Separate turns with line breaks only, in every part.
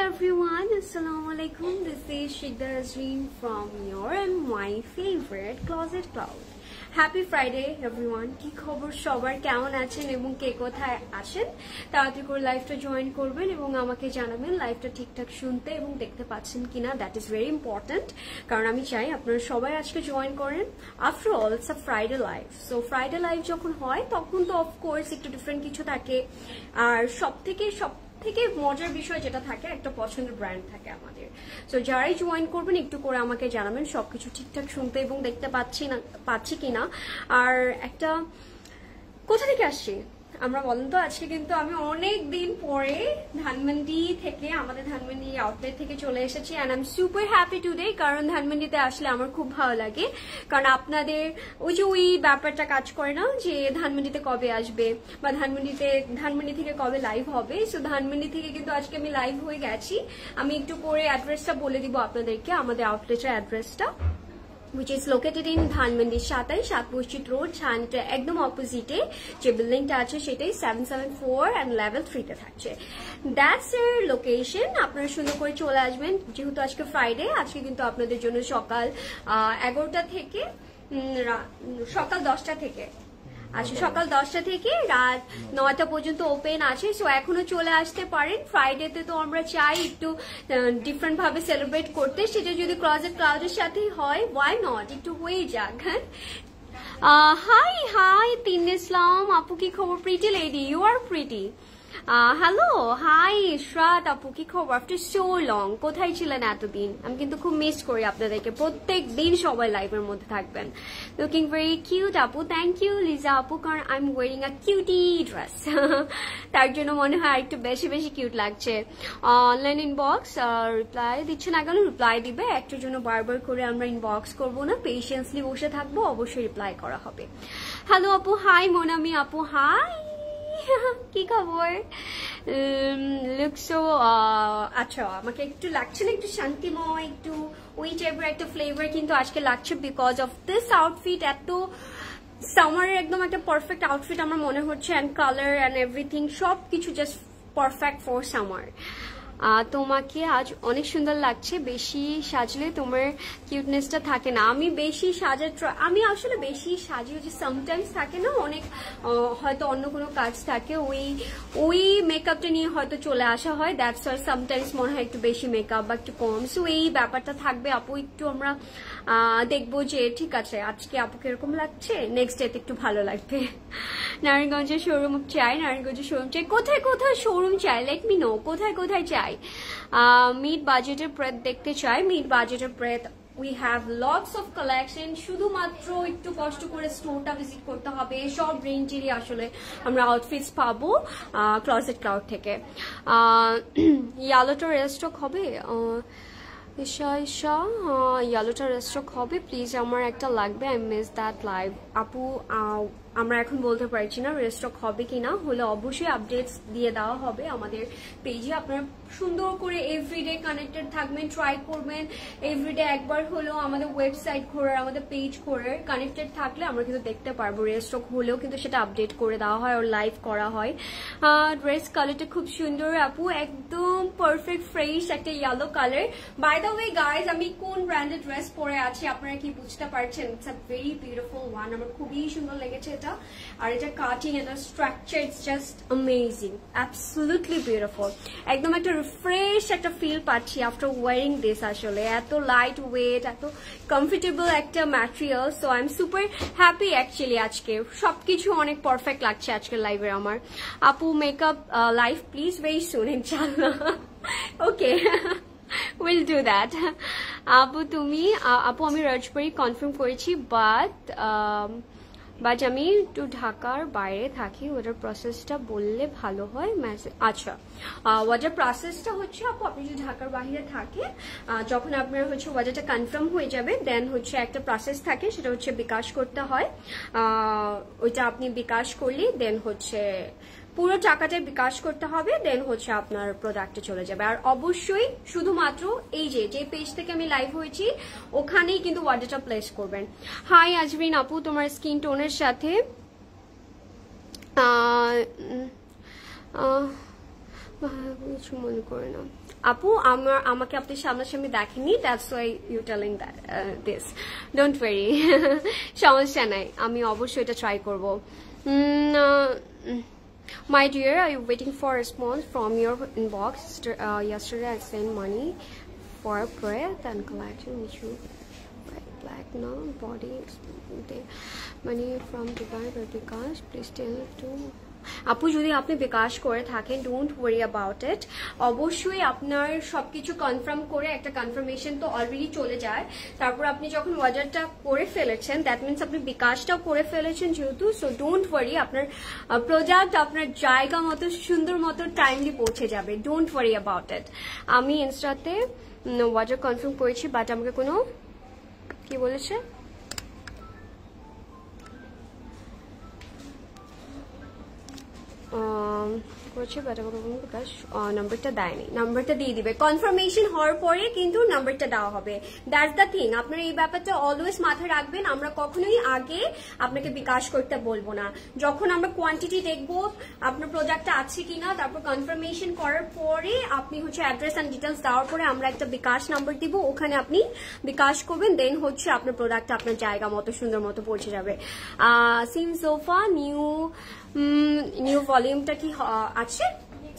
everyone, Assalamualaikum. This is Shikda Azreen from your and my favorite Closet Cloud. Happy Friday everyone. কি খবর সবার, কেমন আছেন এবং কে কোথায় আছেন? তাড়াতাড়ি করে লাইভটা জয়েন করবেন এবং আমাকে জানাবেন লাইভটা ঠিকঠাক শুনতে এবং দেখতে পাচ্ছেন কিনা। দ্যাট ইজ ভেরি ইম্পর্টেন্ট, কারণ আমি চাই আপনারা সবাই আজকে জয়েন করেন। After all it's a Friday live, so Friday live যখন হয় তখন তো অফকোর্স একটু ডিফারেন্ট কিছু থাকে। আর সব থেকে মজার বিষয় যেটা থাকে, একটা পছন্দের ব্র্যান্ড থাকে আমাদের। সো যারাই জয়েন করবেন একটু করে আমাকে জানাবেন সবকিছু ঠিকঠাক শুনতে এবং দেখতে পাচ্ছি কিনা। আর একটা কোথা থেকে আসছি আমরা বলেন তো? আজকে কিন্তু আমি অনেক দিন পরে ধানমন্ডি থেকে, আমাদের ধানমন্ডি আউটলেট থেকে চলে এসেছি। And I am super happy today, কারণ ধানমন্ডিতে আসলে আমার খুব ভালো লাগে। কারণ আপনাদের ওই ব্যাপারটা কাজ করে না যে ধানমন্ডিতে কবে আসবে বা ধানমন্ডি থেকে কবে লাইভ হবে। সো ধানমন্ডি থেকে কিন্তু আজকে আমি লাইভ হয়ে গেছি। আমি একটু পরে অ্যাড্রেসটা বলে দিব আপনাদেরকে, আমাদের আউটলেটের অ্যাড্রেসটা, which is located in Dhanmondi 27 সাত মসজিদ রোড, ছানটা একদম অপোজিটে যে বিল্ডিংটা আছে সেটাই 774 and level 3 তে থাকছে। দ্যাটস এর লোকেশন। আপনারা সুন্দর করে চলে আসবেন, যেহেতু আজকে ফ্রাইডে। আজকে কিন্তু আপনাদের জন্য সকাল 11টা থেকে সকাল 10টা থেকে সকাল 10টা থেকে রাত 9টা পর্যন্ত ওপেন আছে। সো এখনো চলে আসতে পারেন। ফ্রাইডেতে তো আমরা চাই একটু ডিফারেন্ট ভাবে সেলিব্রেট করতে, সেটা যদি ক্লজেট ক্লাউডের সাথেই হয়, ওয়াই নট, একটু হয়ে যাক। হাই তিন ইসলাম আপু, কি খবর? Pretty lady, you are pretty. Hello, hi Ishrat আপু, কি খবর? আফটার সো লং, কোথায় ছিলেন এতদিন? আমি কিন্তু খুব মিস করি আপনাদেরকে। প্রত্যেক দিন সবাই লাইভের মধ্যে থাকবেন। লুকিং ভেরি কিউট আপু, থ্যাংক ইউ লিজা আপু, কারণ I am wearing a cutie dress, তার জন্য মনে হয় একটু বেশি কিউট লাগছে। অনলাইন ইনবক্স রিপ্লাই দিচ্ছে না কেন? রিপ্লাই দিবে, একটার জন্য বারবার করে আমরা ইনবক্স করবো না, পেশেন্সলি বসে থাকবো, অবশ্যই রিপ্লাই করা হবে। হ্যালো আপু, হাই মোনামি আপু, হাই, কি খবর? লুকসো আচ্ছা, আমাকে একটু লাগছে না, একটু শান্তিময়, একটু ওই টাইপের একটা ফ্লেভার কিন্তু আজকে লাগছে, বিকজ অফ দিস আউটফিট। এত সামারের একদম একটা পারফেক্ট আউটফিট আমার মনে হচ্ছে, অ্যান্ড কালার অ্যান্ড এভরিথিং সবকিছু জাস্ট পারফেক্ট ফর সামার। তোমাকে আজ অনেক সুন্দর লাগছে। বেশি সাজলে তোমার কিউটনেসটা থাকে না। আমি বেশি আমি আসলে বেশি সাজি হচ্ছে সামটাইমস থাকে না, অনেক হয়তো অন্য কোনো কাজ থাকে, ওই মেকআপটা নিয়ে হয়তো চলে আসা হয়। দ্যাটস ওয়াই সামটাইমস মনে হয় একটু বেশি মেকআপ বা একটু কম। সো এই ব্যাপারটা থাকবে আপু। একটু আমরা দেখবো যে ঠিক আছে আজকে আপুকে এরকম লাগছে, নেক্সট ডেতে একটু ভালো লাগবে। নারায়ণগঞ্জের শোরুম চাই, কোথায় শোরুম চাই, লেট মি নো, কোথায় চাই। মিড বাজেটের ব্রেথ দেখতে চাই, মিড বাজেটের ব্রেথ we have lots of collection. শুধুমাত্র একটু কষ্ট করে স্টোরটা ভিজিট করতে হবে। সব রেঞ্জেরই আসলে আমরা আউটফিটস পাবো ক্লজেট ক্লাউড থেকে। ইয়ালোটা রেস্টক হবে, ঈশা ইয়ালোটা রেস্টক হবে প্লিজ, আমার একটা লাগবে। আই মিস দ্যাট লাইভ আপু। আমরা এখন বলতে পারছি না রেস্টক হবে কিনা, হলে অবশ্যই আপডেটস দিয়ে দেওয়া হবে আমাদের পেজে। আপনারা সুন্দর করে এভরিডে কানেক্টেড থাকবেন, ট্রাই করবেন এভরিডে একবার হলেও আমাদের ওয়েবসাইট ঘোরার, আমাদের পেজ ঘোরার। কানেক্টেড থাকলে আমরা কিন্তু দেখতে পারবো, রেস্টক হলেও কিন্তু সেটা আপডেট করে দেওয়া হয় আর লাইভ করা হয়। ড্রেস কালারটা খুব সুন্দর আপু, একদম পারফেক্ট ফ্রেশ একটা yellow colour. By the way guys, আমি কোন ব্র্যান্ডের ড্রেস পরে আছি আপনারা কি বুঝতে পারছেন? It's a very beautiful one, আমার খুবই সুন্দর লেগেছে এটা। আর এটা কাটিং, এটা structure, it's just amazing, absolutely beautiful. একদম একটা রিফ্রেশ একটা ফিল পাচ্ছি আফটার ওয়ারিং দিস। আসলে এত লাইট ওয়েট, এত কমফোর্টেবল একটা material. So I am super happy actually. আজকে সবকিছু অনেক পারফেক্ট লাগছে আজকের লাইভে আমার। আপু makeup live please very soon ইনশাআল্লাহ। Okay, will do that. আপু আমি রাজবাড়ি কনফার্ম করেছি, বাট আমি একটু ঢাকার বাইরে থাকি, ওটার প্রসেসটা বললে ভালো হয়। আচ্ছা, ওয়াটার প্রসেসটা হচ্ছে আপু, আপনি যদি ঢাকার বাইরে থাকে, যখন আপনার হচ্ছে ওয়াটারটা কনফার্ম হয়ে যাবে, দেন হচ্ছে একটা প্রসেস থাকে, সেটা হচ্ছে বিকাশ করতে হয়। ওইটা আপনি বিকাশ করলে দেন হচ্ছে পুরো টাকাটা বিকাশ করতে হবে, দেন হচ্ছে আপনার প্রোডাক্টে চলে যাবে। আর অবশ্যই শুধুমাত্র এই যে পেজ থেকে আমি লাইভ হয়েছি ওখানেই কিন্তু অর্ডারটা প্লেস করবেন। হাই আজরিন আপু, তোমার স্কিন টোনের সাথে কিছু মনে করে না, আপু আমাকে আপনি সামনাসামনি দেখেননি, that's why you telling this, don't worry. সমস্যা নাই, আমি অবশ্যই এটা ট্রাই করব। My dear, are you waiting for a response from your inbox? Yesterday I sent money for a breath and collection which you black now body money from Dubai by Bikash. Please tell to আপু যদি আপনি বিকাশ করে থাকেন, don't worry about ইট। অবশ্যই আপনার সবকিছু confirm করে একটা কনফার্মেশন তো অলরেডি চলে যায়, তারপর আপনি যখন ওয়াজারটা করে ফেলেছেন দ্যাট মিনস আপনি বিকাশটাও করে ফেলেছেন যেহেতু, সো ডোন্ট ওয়ারি, আপনার প্রোডাক্ট আপনার জায়গা মতো সুন্দর মতো টাইমলি পৌঁছে যাবে, ডোন্ট ওয়ারি অ্যাবাউট ইট। আমি ইনস্টাতে ওয়াজার কনফার্ম করেছি, বাট আমাকে কোনো কি বলেছে করছে, বাট আমাকে বিকাশ নাম্বারটা দেয়নি, নাম্বারটা দিয়ে দিবে কনফার্মেশন হওয়ার পরে, কিন্তু নাম্বারটা দেওয়া হবে। দ্যাটস দ্য থিং, আপনারা এই ব্যাপারটা অলওয়েজ মাথায় রাখবেন। আমরা কখনোই আগে আপনাকে বিকাশ করতে বলবো না, যখন আমরা কোয়ান্টিটি দেখবো আপনার প্রোডাক্টটা আছে কিনা, তারপর কনফার্মেশন করার পরে আপনি হচ্ছে অ্যাড্রেস অ্যান্ড ডিটেলস দেওয়ার পরে আমরা একটা বিকাশ নাম্বার দিব, ওখানে আপনি বিকাশ করবেন, দেন হচ্ছে আপনার প্রোডাক্টটা আপনার জায়গা মতো সুন্দর মতো পৌঁছে যাবে। সিম সোফা নিউ ভলিউমটা কি আছে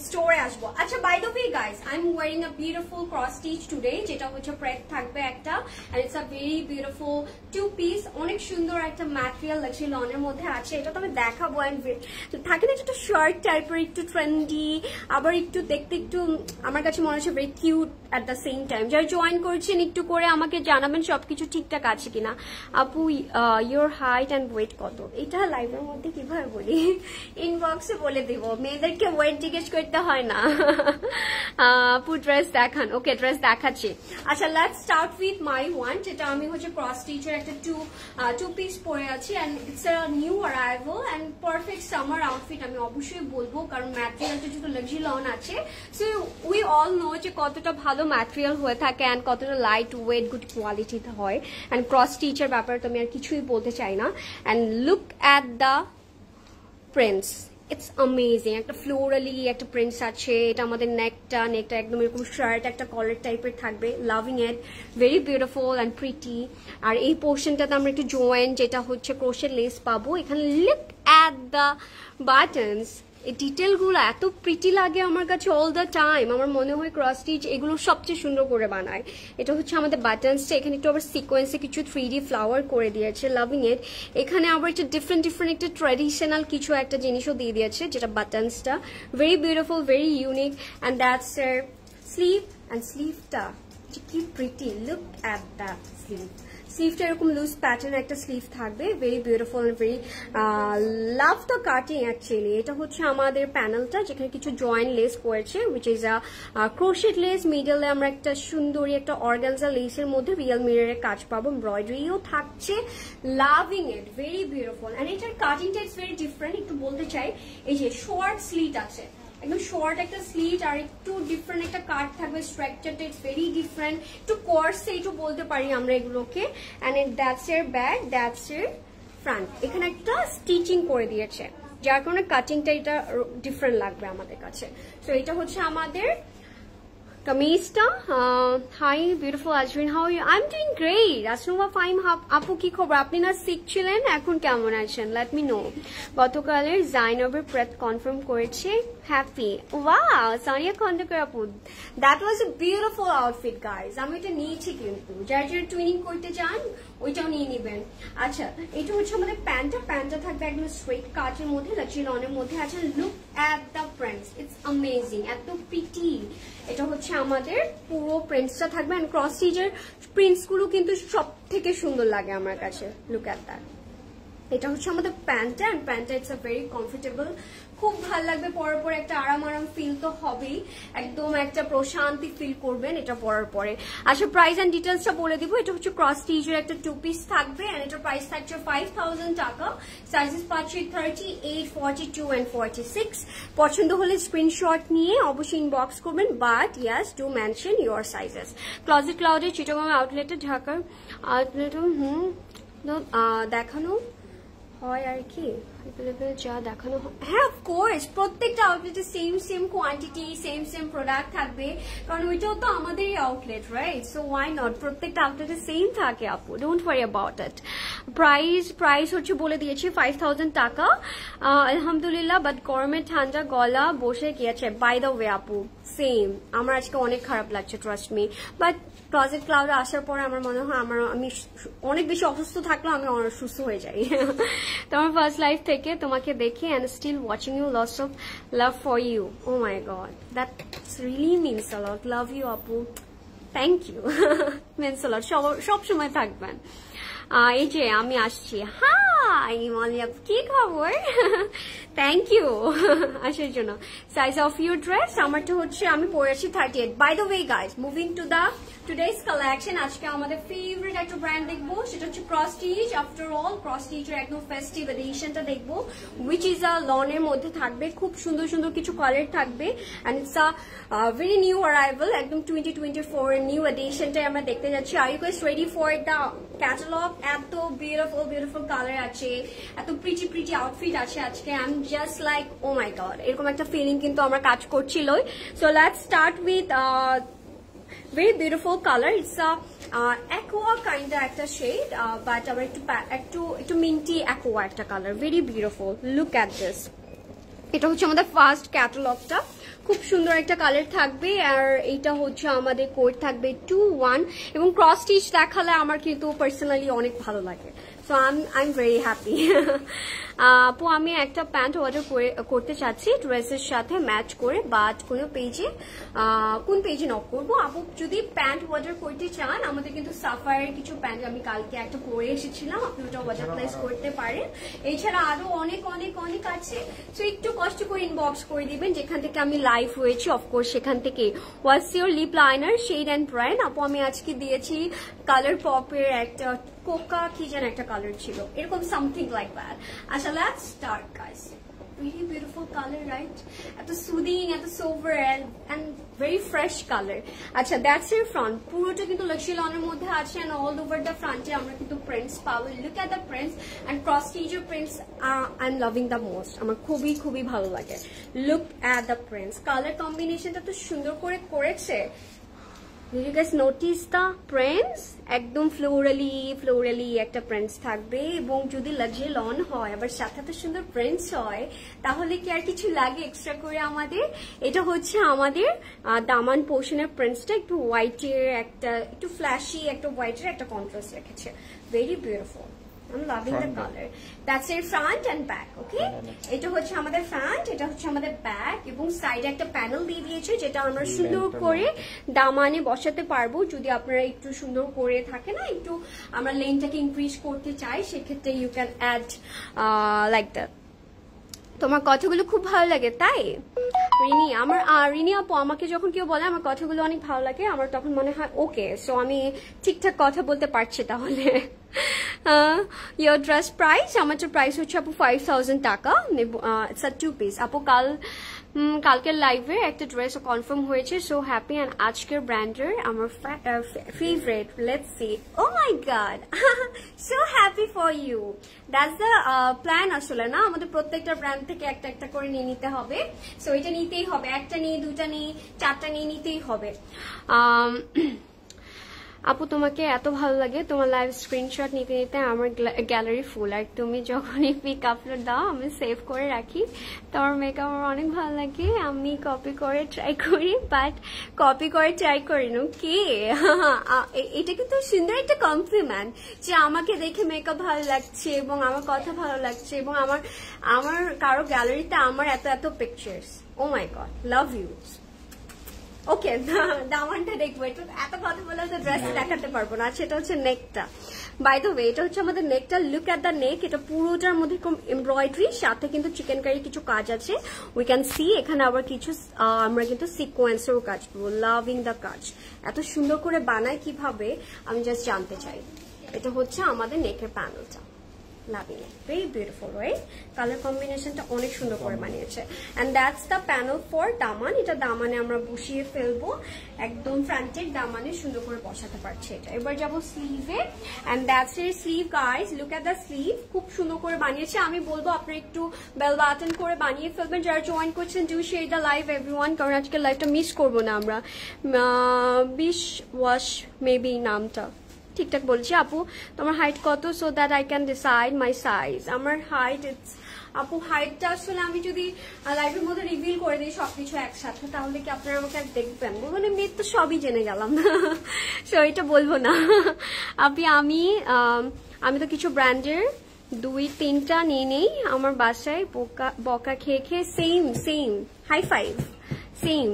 স্টোরে আসবো। আচ্ছা, by the way guys, I am wearing a beautiful cross stitch today, যেটা হচ্ছে প্রেক থাকবে একটা, and it's a very beautiful two piece, অনেক সুন্দর একটা ম্যাটেরিয়াল লাক্সারি লনের মধ্যে আছে। এটা তো আমি দেখাবো, এন্ড থাকে না একটু শার্ট টাইপের, একটু ট্রেন্ডি, আবার একটু দেখতে একটু আমার কাছে মনে হচ্ছে very cute at the same time. যারা জয়েন করছেন একটু করে আমাকে জানাবেন সবকিছু ঠিকঠাক আছে কিনা। আপু ইয়োর হাইট অ্যান্ড ওয়েট কত? এটা লাইভের মধ্যে কিভাবে বলি, ইনবক্সে বলে দিব, মেয়েদেরকে ওয়েট জিজ্ঞেস করতে হয় না। আপু ড্রেস দেখান, ওকে ড্রেস দেখাচ্ছি। আচ্ছা, let's start with my one, যেটা আমি হচ্ছে ক্রস স্টিচের একটা টু পিস পরে আছি, and it's a new arrival and perfect summer outfit আমি অবশ্যই বলবো, কারণ ম্যাটেরিয়ালটা যেহেতু লাক্সারি লন আছে, সো উই অল নো যে কতটা ভালো ম্যাটেরিয়াল হয়ে থাকে এন্ড কতটা লাইট ওয়েট গুড কোয়ালিটিতে হয়, এন্ড ক্রস স্টিচের ব্যাপারে তো আমি আর কিছুই বলতে চাই না। And look at the prints, it's amazing, একটা ফ্লোরালি একটা প্রিন্টস আছে, এটা আমাদের নেকটা একদম এরকম শার্ট একটা কলার টাইপের থাকবে, loving it, very beautiful and pretty. আর এই পোর্শনটাতে আমরা একটু জয়েন যেটা হচ্ছে ক্রোশের লেস পাবো এখানে। লুক অ্যাট দ্য বাটনস, এই ডিটেলগুলো এত প্রিটি লাগে আমার কাছে অল দ্য টাইম। আমার মনে হয় ক্রস স্টিচ এগুলো সবচেয়ে সুন্দর করে বানায়। এটা হচ্ছে আমাদের বাটনসটা, এখানে একটু আবার সিকোয়েন্সে কিছু 3D ফ্লাওয়ার করে দিয়েছে, লাভিং ইট। এখানে আবার একটা ডিফারেন্ট একটা ট্র্যাডিশনাল কিছু একটা জিনিসও দিয়ে দিয়েছে, যেটা বাটনসটা very beautiful, very unique. And that's এর স্লিভ, অ্যান্ড স্লিভটা কি pretty, look at the sleeve. স্লিভটা এরকম লুজ প্যাটার্ন একটা স্লিভ থাকবে, very beautiful, very love the cutting actually. এটা হচ্ছে আমাদের প্যানেলটা, যেখানে কিছু জয়েন্ট লেস করেছে, which is a crochet lace. মিডলে আমরা একটা সুন্দরী একটা অর্গানজা লেসের মধ্যে রিয়েল মিররের কাজ পাবো, এমব্রয়ডারিও থাকছে, loving it, very beautiful. And এটার কাটিংটা ইটস ভেরি ডিফারেন্ট। একটু বলতে চাই, এই যে শর্ট স্লিট আছে, একদম শর্ট একটা স্লিট, আর একটু ডিফারেন্ট একটা কাট থাকবে, স্ট্রাকচারটা ইটস ভেরি ডিফারেন্ট, একটু কোর্স এইটু বলতে পারি আমরা এগুলোকে। অ্যান্ড দ্যাটস এর ব্যাক, দ্যাটস এর ফ্রন্ট, এখানে একটা স্টিচিং করে দিয়েছে, যার কারণে কাটিংটা এটা ডিফারেন্ট লাগবে আমাদের কাছে। তো এটা হচ্ছে আমাদের কামিজটা। Hi beautiful Azrin, how you? I am doing great. Asnuva Faim, আপু কি খবর? আপনি না সিক ছিলেন, এখন কেমন আছেন? Late me no. গতকালের জাইনবের প্রেত কনফার্ম করেছে, হ্যাপি। ওয়াও, সানিয়া খন্দকার আপু, that was a beautiful outfit guys. আমি এটা নিয়েছি, কিন্তু যারা যারা টুইনিং করতে চান ওইটাও নিয়ে নেবেন। আচ্ছা, এটা হচ্ছে আমাদের প্যান্টটা থাকবে একদম স্ট্রেট কাটের মধ্যে, লাক্সারি লনের মধ্যে আছে। Look at the prints, it's amazing, এত প্রিটি। এটা হচ্ছে আমাদের পুরো প্রিন্টসটা থাকবে, এন্ড ক্রস স্টিচের প্রিন্টস গুলো কিন্তু সব থেকে সুন্দর লাগে আমার কাছে। Look at that. এটা হচ্ছে আমাদের প্যান্টটা, এন্ড প্যান্টটা ইটস আ ভেরি কমফোর্টেবল, খুব ভালো লাগবে পরার পরে, একটা আরাম ফিল তো হবেই, একদম একটা প্রশান্তি ফিল করবেন এটা পরার পরে। আচ্ছা, প্রাইস এন্ড ডিটেলসটা বলে দিব। এটা হচ্ছে ক্রস স্টিচের একটা 2 পিস থাকবে, এন্ড এটার প্রাইস থাকছে 5000 টাকা। সাইজেস পাচ্ছি 38, 42 এন্ড 46। পছন্দ হলে স্ক্রিনশট নিয়ে অবশ্যই ইনবক্স করবেন, but yes do mention your sizes. Closet ক্লাউডের চিটাগাং আউটলেটে, ঢাকার আউটলেট দেখানো হয় আর কি अवेलेबल যা দেখানো হয় হ্যাঁ অফ কোর্স প্রত্যেকটা আউটলেটে সেম কোয়ান্টিটি সেম প্রোডাক্ট থাকবে কারণ ওইটাও তো আমাদেরই outlet right so why not প্রত্যেকটা আউটলেটে সেম থাকে আপু don't worry about it price হচ্ছে বলে দিয়েছি 5000 টাকা আলহামদুলিল্লাহ বাট গরমে ঠান্ডা গলা বসে গিয়েছে বাই দ্য ওয়ে আপু সেম আমার আজকে অনেক খারাপ লাগছে ট্রাস্ট মি বাট ক্লজেট ক্লাউডে আসার পরে আমার মনে হয় আমি অনেক বেশি অসুস্থ থাকলেও আমি সুস্থ হয়ে যাই তোমার ফার্স্ট লাইফ থেকে তোমাকে দেখে and still watching you lots of love for you oh my god that really means a lot love you আপু thank you means a lot সব সময় থাকবেন এই যে আমি আসছি হাই মালিয়া কি খবর থ্যাংক ইউ আসার জন্য সাইজ অফ ইউর ড্রেস আমারটা হচ্ছে আমি পরেছি 38 by the way guys moving to the today's collection আজকে আমাদের ফেভারিট একটা ব্র্যান্ড দেখবো সেটা হচ্ছে প্রস্টিজ আফটার অল প্রস্টিজের একদম ফেস্টিভ এডিশনটা দেখবো উইচ ইজ আ লনের মধ্যে থাকবে খুব সুন্দর সুন্দর কিছু কালার থাকবে and it's a very new arrival একদম 2024 এর নিউ এডিশনটাই আমরা দেখতে যাচ্ছি are you guys ready for the catalogue এত বিউটিফুল কালার আছে এত প্রিটি আউটফিট আছে আজকে I am just like oh my God এরকম একটা ফিলিং কিন্তু আমার কাজ করছিল so let's start with very beautiful color it's a aqua kind of একটা shade but আবার একটু minty aqua একটা color very beautiful look at this এটা হচ্ছে আমাদের ফার্স্ট ক্যাটালগটা খুব সুন্দর একটা কালার থাকবে আর এটা হচ্ছে আমাদের কোড থাকবে 2-1 এবং ক্রস স্টিচ দেখালে আমার কিন্তু পার্সোনালি অনেক ভালো লাগে so I am very happy আপু আমি একটা প্যান্ট অর্ডার করতে চাচ্ছি ড্রেসের সাথে ম্যাচ করে বাট কোন পেজে নক করবো আপু যদি প্যান্ট অর্ডার করতে চান আমাদের কিন্তু সাফারের কিছু প্যান্ট আমি কালকে একটা পরে এসেছিলাম আপনি ওটা অর্ডার প্লেস করতে পারেন এছাড়া আরো অনেক আছে সো একটু কষ্ট করে ইনবক্স করে দিবেন যেখান থেকে আমি লাইভ হয়েছি অফকোর্স সেখান থেকে what's your lip liner shade and ব্রাইন আপু আমি আজকে দিয়েছি কালার পপের একটা কোকা কি যেন একটা কালার ছিল এরকম সামথিং লাইক দ্যাট আচ্ছা let's start guys really beautiful color right at the soothing at the sober and very fresh color acha that's your front পুরোটা কিন্তু লাক্সারি লনের মধ্যে আছে and all over the front এ আমরা কিন্তু prints পাবো look at the prints and cross stitch prints I'm loving the most আমার খুবই ভালো লাগে look at the prints color combination টা তো সুন্দর করে করেছে Did you guys notice the prints? একদম ফ্লোরালি একটা প্রিন্টস থাকবে এবং যদি লাক্সারি লন হয় আবার সাথে তো সুন্দর প্রিন্টস হয় তাহলে কি আর কিছু লাগে এক্সট্রা করে আমাদের এটা হচ্ছে আমাদের দামান পোর্শনের প্রিন্টসটা একটু হোয়াইটের একটা একটু ফ্ল্যাশি একটা হোয়াইটের একটা কন্ট্রাস্ট রেখেছে very beautiful I'm loving the color. That's your front and back, okay? এটা হচ্ছে আমাদের front, এটা হচ্ছে আমাদের back এবং সাইডে একটা প্যানেল দিয়ে দিয়েছে যেটা আমরা সুন্দর করে দামানে বসাতে পারবো যদি আপনারা একটু সুন্দর করে থাকে না একটু আমরা লেন্থটাকে ইনক্রিজ করতে চাই সেক্ষেত্রে you can add like that. তোমার কথাগুলো খুব ভালো লাগে তাই রিনি আপু আমাকে যখন কেউ বলে আমার কথাগুলো অনেক ভালো লাগে আমার তখন মনে হয় ওকে সো আমি ঠিকঠাক কথা বলতে পারছি তাহলে your dress price আমাদের প্রাইস হচ্ছে আপু 5000 টাকা it's a 2 piece আপু কালকের লাইভে একটা ড্রেস কনফার্ম হয়েছে সো হ্যাপি এন্ড আজকের ব্র্যান্ডের আমার favourite let's see oh my god so happy for you that's the plan আসলে না আমাদের প্রত্যেকটা ব্র্যান্ড থেকে একটা করে নিয়ে নিতে হবে সো এটা নিতেই হবে একটা নিয়ে দুটা নিয়ে চারটা নিয়ে নিতেই হবে আপু তোমাকে এত ভালো লাগে তোমার লাইভ স্ক্রিনশট নিতে আমার গ্যালারি ফুল আর তুমি যখনই পিক আপলোড দাও আমি সেভ করে রাখি তোমার মেকআপ আমার অনেক ভালো লাগে আমি কপি করে ট্রাই করি নো কে এটা কিন্তু সুন্দর একটা কমপ্লিমেন্ট যে আমাকে দেখে মেকআপ ভালো লাগছে এবং আমার কথা ভালো লাগছে এবং আমার কারো গ্যালারিতে আমার এত pictures oh my God love you okay দামানটা দেখবো একটু এত কথা বলে তো ড্রেস দেখাতে পারবো না সেটা হচ্ছে নেকটা বাই দ্য ওয়ে এটা হচ্ছে আমাদের নেকটা লুক এট দ্য নেক এটা পুরোটার মধ্যে এমব্রয়ডারি সাথে কিন্তু চিকেন কারি কিছু কাজ আছে উই ক্যান সি এখানে আবার কিছু আমরা কিন্তু সিকোয়েন্সেরও কাজ করবো লাভিং দ্য কাজ এত সুন্দর করে বানায় কিভাবে আমি জাস্ট জানতে চাই এটা হচ্ছে আমাদের নেকের প্যানেলটা loving it, very beautiful right? Colour কম্বিনেশনটা অনেক সুন্দর করে বানিয়েছে। And that's the panel for দামান। এটা দামানে আমরা বসিয়ে ফেলবো, একদম ফ্রন্টের দামানে সুন্দর করে বসাতে পারছি এটা। এবার যাবো স্লিভে, অ্যান্ড দ্যাটস এর sleeve guys, look at the sleeve, খুব সুন্দর করে বানিয়েছে। আমি বলবো আপনারা একটু বেল বাটন করে বানিয়ে ফেলবেন যারা জয়েন করছেন। Do share the live everyone, কারণ আজকে লাইভটা মিস করবো না আমরা। বিশ ওয়াশ মেবি নামটা ঠিকঠাক বলছি। আপু তোমার হাইট কত, so that I can decide my size? আমার হাইট ইটস, আপু হাইটটা আসলে আমি যদি লাইভের মধ্যে রিভিল করে দিই সবকিছু একসাথে, তাহলে কি আপনারা আমাকে আর দেখবেন? বলবেন এমনি তো সবই জেনে গেলাম না, সো এটা বলবো না। আমি তো কিছু ব্র্যান্ডের 2-3টা নিয়ে নেই আমার বাসায়, বকা খেয়ে খেয়ে। Same high five, same.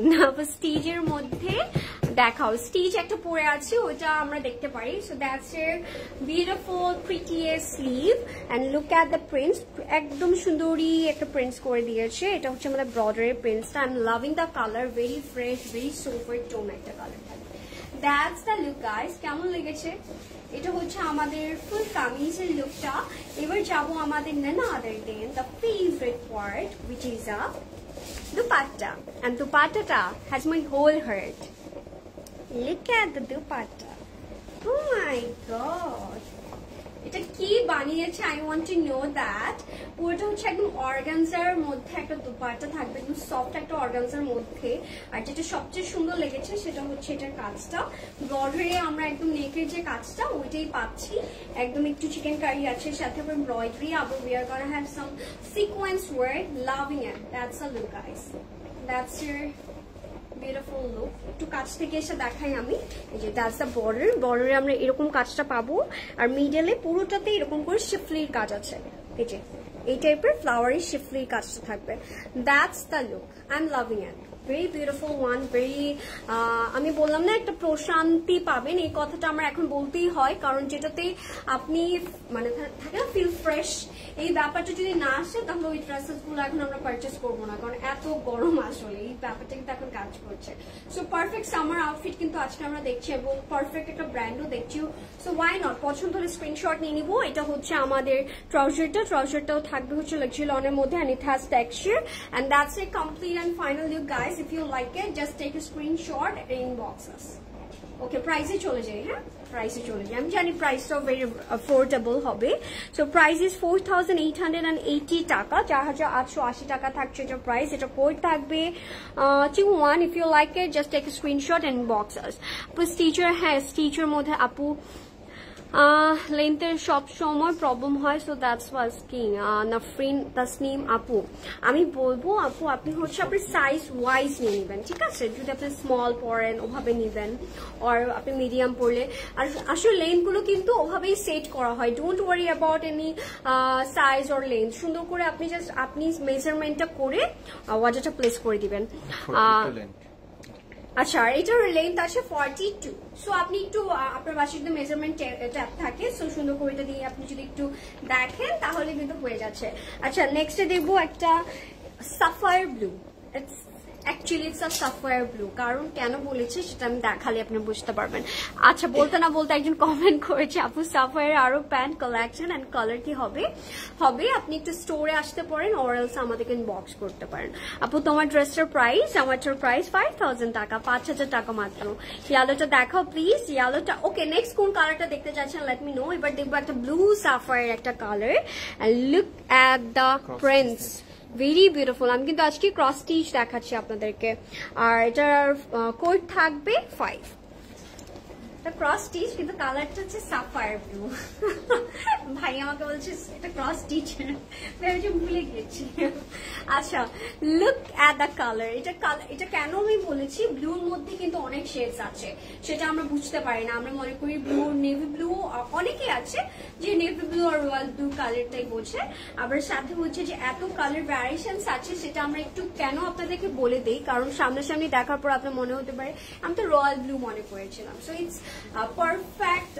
স্টিজের মধ্যে দেখাও, স্টিচ একটা পরে আছে, ওটা আমরা দেখতে পারি। সো দ্যাটস এর beautiful prettiest sleeve, and look at the prints, একদম সুন্দরী একটা প্রিন্টস করে দিয়েছে। এটা হচ্ছে আমাদের ব্রডারের প্রিন্টসটা। I am loving the colour, very fresh, very super tone একটা কালার। দ্যাটস দ্য লুক গাইস, কেমন লেগেছে? এটা হচ্ছে আমাদের ফুল কামিজের লুকটা। এবার যাবো আমাদের none other than the favorite part, which is a dupatta, and dupatta has my whole heart. Look at the dupatta. Oh my god, এটা কি বানিয়েছে? I want to know that. পুরোটা হচ্ছে একদম অর্গানজার মধ্যে একটা দুপাট্টা থাকবে, একদম সফট একটা অর্গানজার মধ্যে। আর যেটা সবচেয়ে সুন্দর লেগেছে সেটা হচ্ছে এটার কাজটা, বর্ডারে আমরা একদম নেকের যে কাজটা ওইটাই পাচ্ছি। একদম একটু চিকেন কারি আছে, সাথে আবার এমব্রয়ডারি, আবার we are gonna have some sequence work. Loving it, that's a look guys, that's your beautiful look. একটু কাছ থেকে এসে দেখাই আমি, এই যে দ্যাটস দ্য বর্ডার। বর্ডারে আমরা এরকম কাজটা পাবো, আর মিডলে পুরোটাতে এরকম করে শিফলির কাজ আছে। এই যে এই টাইপের ফ্লাওয়ারি শিফলির কাজটা থাকবে। That's the look, I am loving it, very beautiful one, very. আমি বললাম না একটা প্রশান্তি পাবেন, এই কথাটা আমার এখন বলতেই হয়, কারণ যেটাতে আপনি মানে থাকে না ফিল ফ্রেশ, এই ব্যাপারটা যদি না আসে তাহলে ওই ড্রেসেস গুলো এখন আমরা পারচেস করবো না, কারণ এত গরম আসলে এই ব্যাপারটা কিন্তু এখন কাজ করছে। সো পারফেক্ট সামার আউটফিট কিন্তু আজকে আমরা দেখছি, এবং পারফেক্ট একটা ব্র্যান্ডও দেখছি। সো ওয়াই নট, পছন্দ হলে স্ক্রিনশট নিয়ে নিবো। এটা হচ্ছে আমাদের ট্রাউজারটাও থাকবে হচ্ছে লাক্সারি লনের মধ্যে, and it has texture, and that's a complete and final look guys. If you like it, just take a screenshot and inbox us. Okay, price চলে যাই, হ্যাঁ প্রাইসে চলে যাই। আমি জানি প্রাইসটাও ভেরি অ্যাফোর্ডেবল হবে। সো প্রাইস ইজ 4880 টাকা, 4880 টাকা থাকছে এটা প্রাইস। এটা কোড থাকবে 21. If you like it, just take a screenshot and inbox us. স্টিচার, হ্যাঁ স্টিচার মধ্যে আপু লেন্থের সব সময় প্রবলেম হয়, সো দ্যাটস ওয়াস্কিং নাফরিন তাসনিম আপু। আমি বলবো আপু আপনি হচ্ছে আপনি সাইজ ওয়াইজ নিয়ে নেবেন, ঠিক আছে? যদি আপনি স্মল পরেন ওভাবে নেবেন, আর আপনি মিডিয়াম পরলে, আর আসলে লেন্থগুলো কিন্তু ওভাবেই সেট করা হয়। Don't worry about any size or length. সুন্দর করে আপনি জাস্ট আপনি মেজারমেন্টটা করে ওয়াটারটা প্লেস করে দিবেন। আচ্ছা, এটার লেন্থ আছে 42। সো আপনি একটু আপনার বাসায় একদম মেজারমেন্ট ট্যাপ থাকে, সো সুন্দর করে এটা দিয়ে আপনি যদি একটু দেখেন তাহলে কিন্তু হয়ে যাচ্ছে। আচ্ছা, নেক্সটে দেখবো একটা Sapphire blue. Actually it's a Sapphire blue, কারণ কেন বলেছি সেটা আমি দেখালে আপনি বুঝতে পারবেন। আচ্ছা, বলতে না বলতে একজন কমেন্ট করেছে আপু সাফায়ার আরো প্যান্ট কালেকশন এন্ড কালার কি হবে? আপনি একটু স্টোরে আসতে পারেন, অর এলস আমাদেরকে ইনবক্স করতে পারেন। আপু তোমার ড্রেসটার প্রাইস? আমারটার প্রাইস 5000 টাকা, 5000 টাকা মাত্র। ইয়েলোটা দেখাও প্লিজ, ইয়েলোটা। ওকে, নেক্সট কোন কালারটা দেখতে চাচ্ছেন লেট মি নো। এবার দেখবো একটা ব্লু সাফায়ার একটা colour, and look at the prints, very beautiful. আমি কিন্তু আজকে ক্রস স্টিচ দেখাচ্ছি আপনাদেরকে, আর এটার কোড থাকবে 5। ক্রস স্টিচ, কিন্তু কালারটা হচ্ছে সাফায়ার ব্লু। ভাই আমাকে বলছে এটা ক্রস স্টিচ, ভেবেছি ভুলে গেছি। আচ্ছা, লুক এট দ্য কালার। এটা কেন আমি বলেছি, ব্লুর মধ্যে কিন্তু অনেক শেডস আছে, সেটা আমরা বুঝতে পারি না। আমরা মনে করি ব্লু, নেভি ব্লু, অনেকেই আছে যে নেভি ব্লু আর রয়্যাল ব্লু কালারটাই বোঝে। আবার সাথে হচ্ছে যে এত কালার ভ্যারিয়েশনস আছে, সেটা আমরা একটু কেন আপনাদেরকে বলে দিই, কারণ সামনাসামনি দেখার পর আপনার মনে হতে পারে আমি তো রয়্যাল ব্লু মনে করেছিলাম। So it's perfect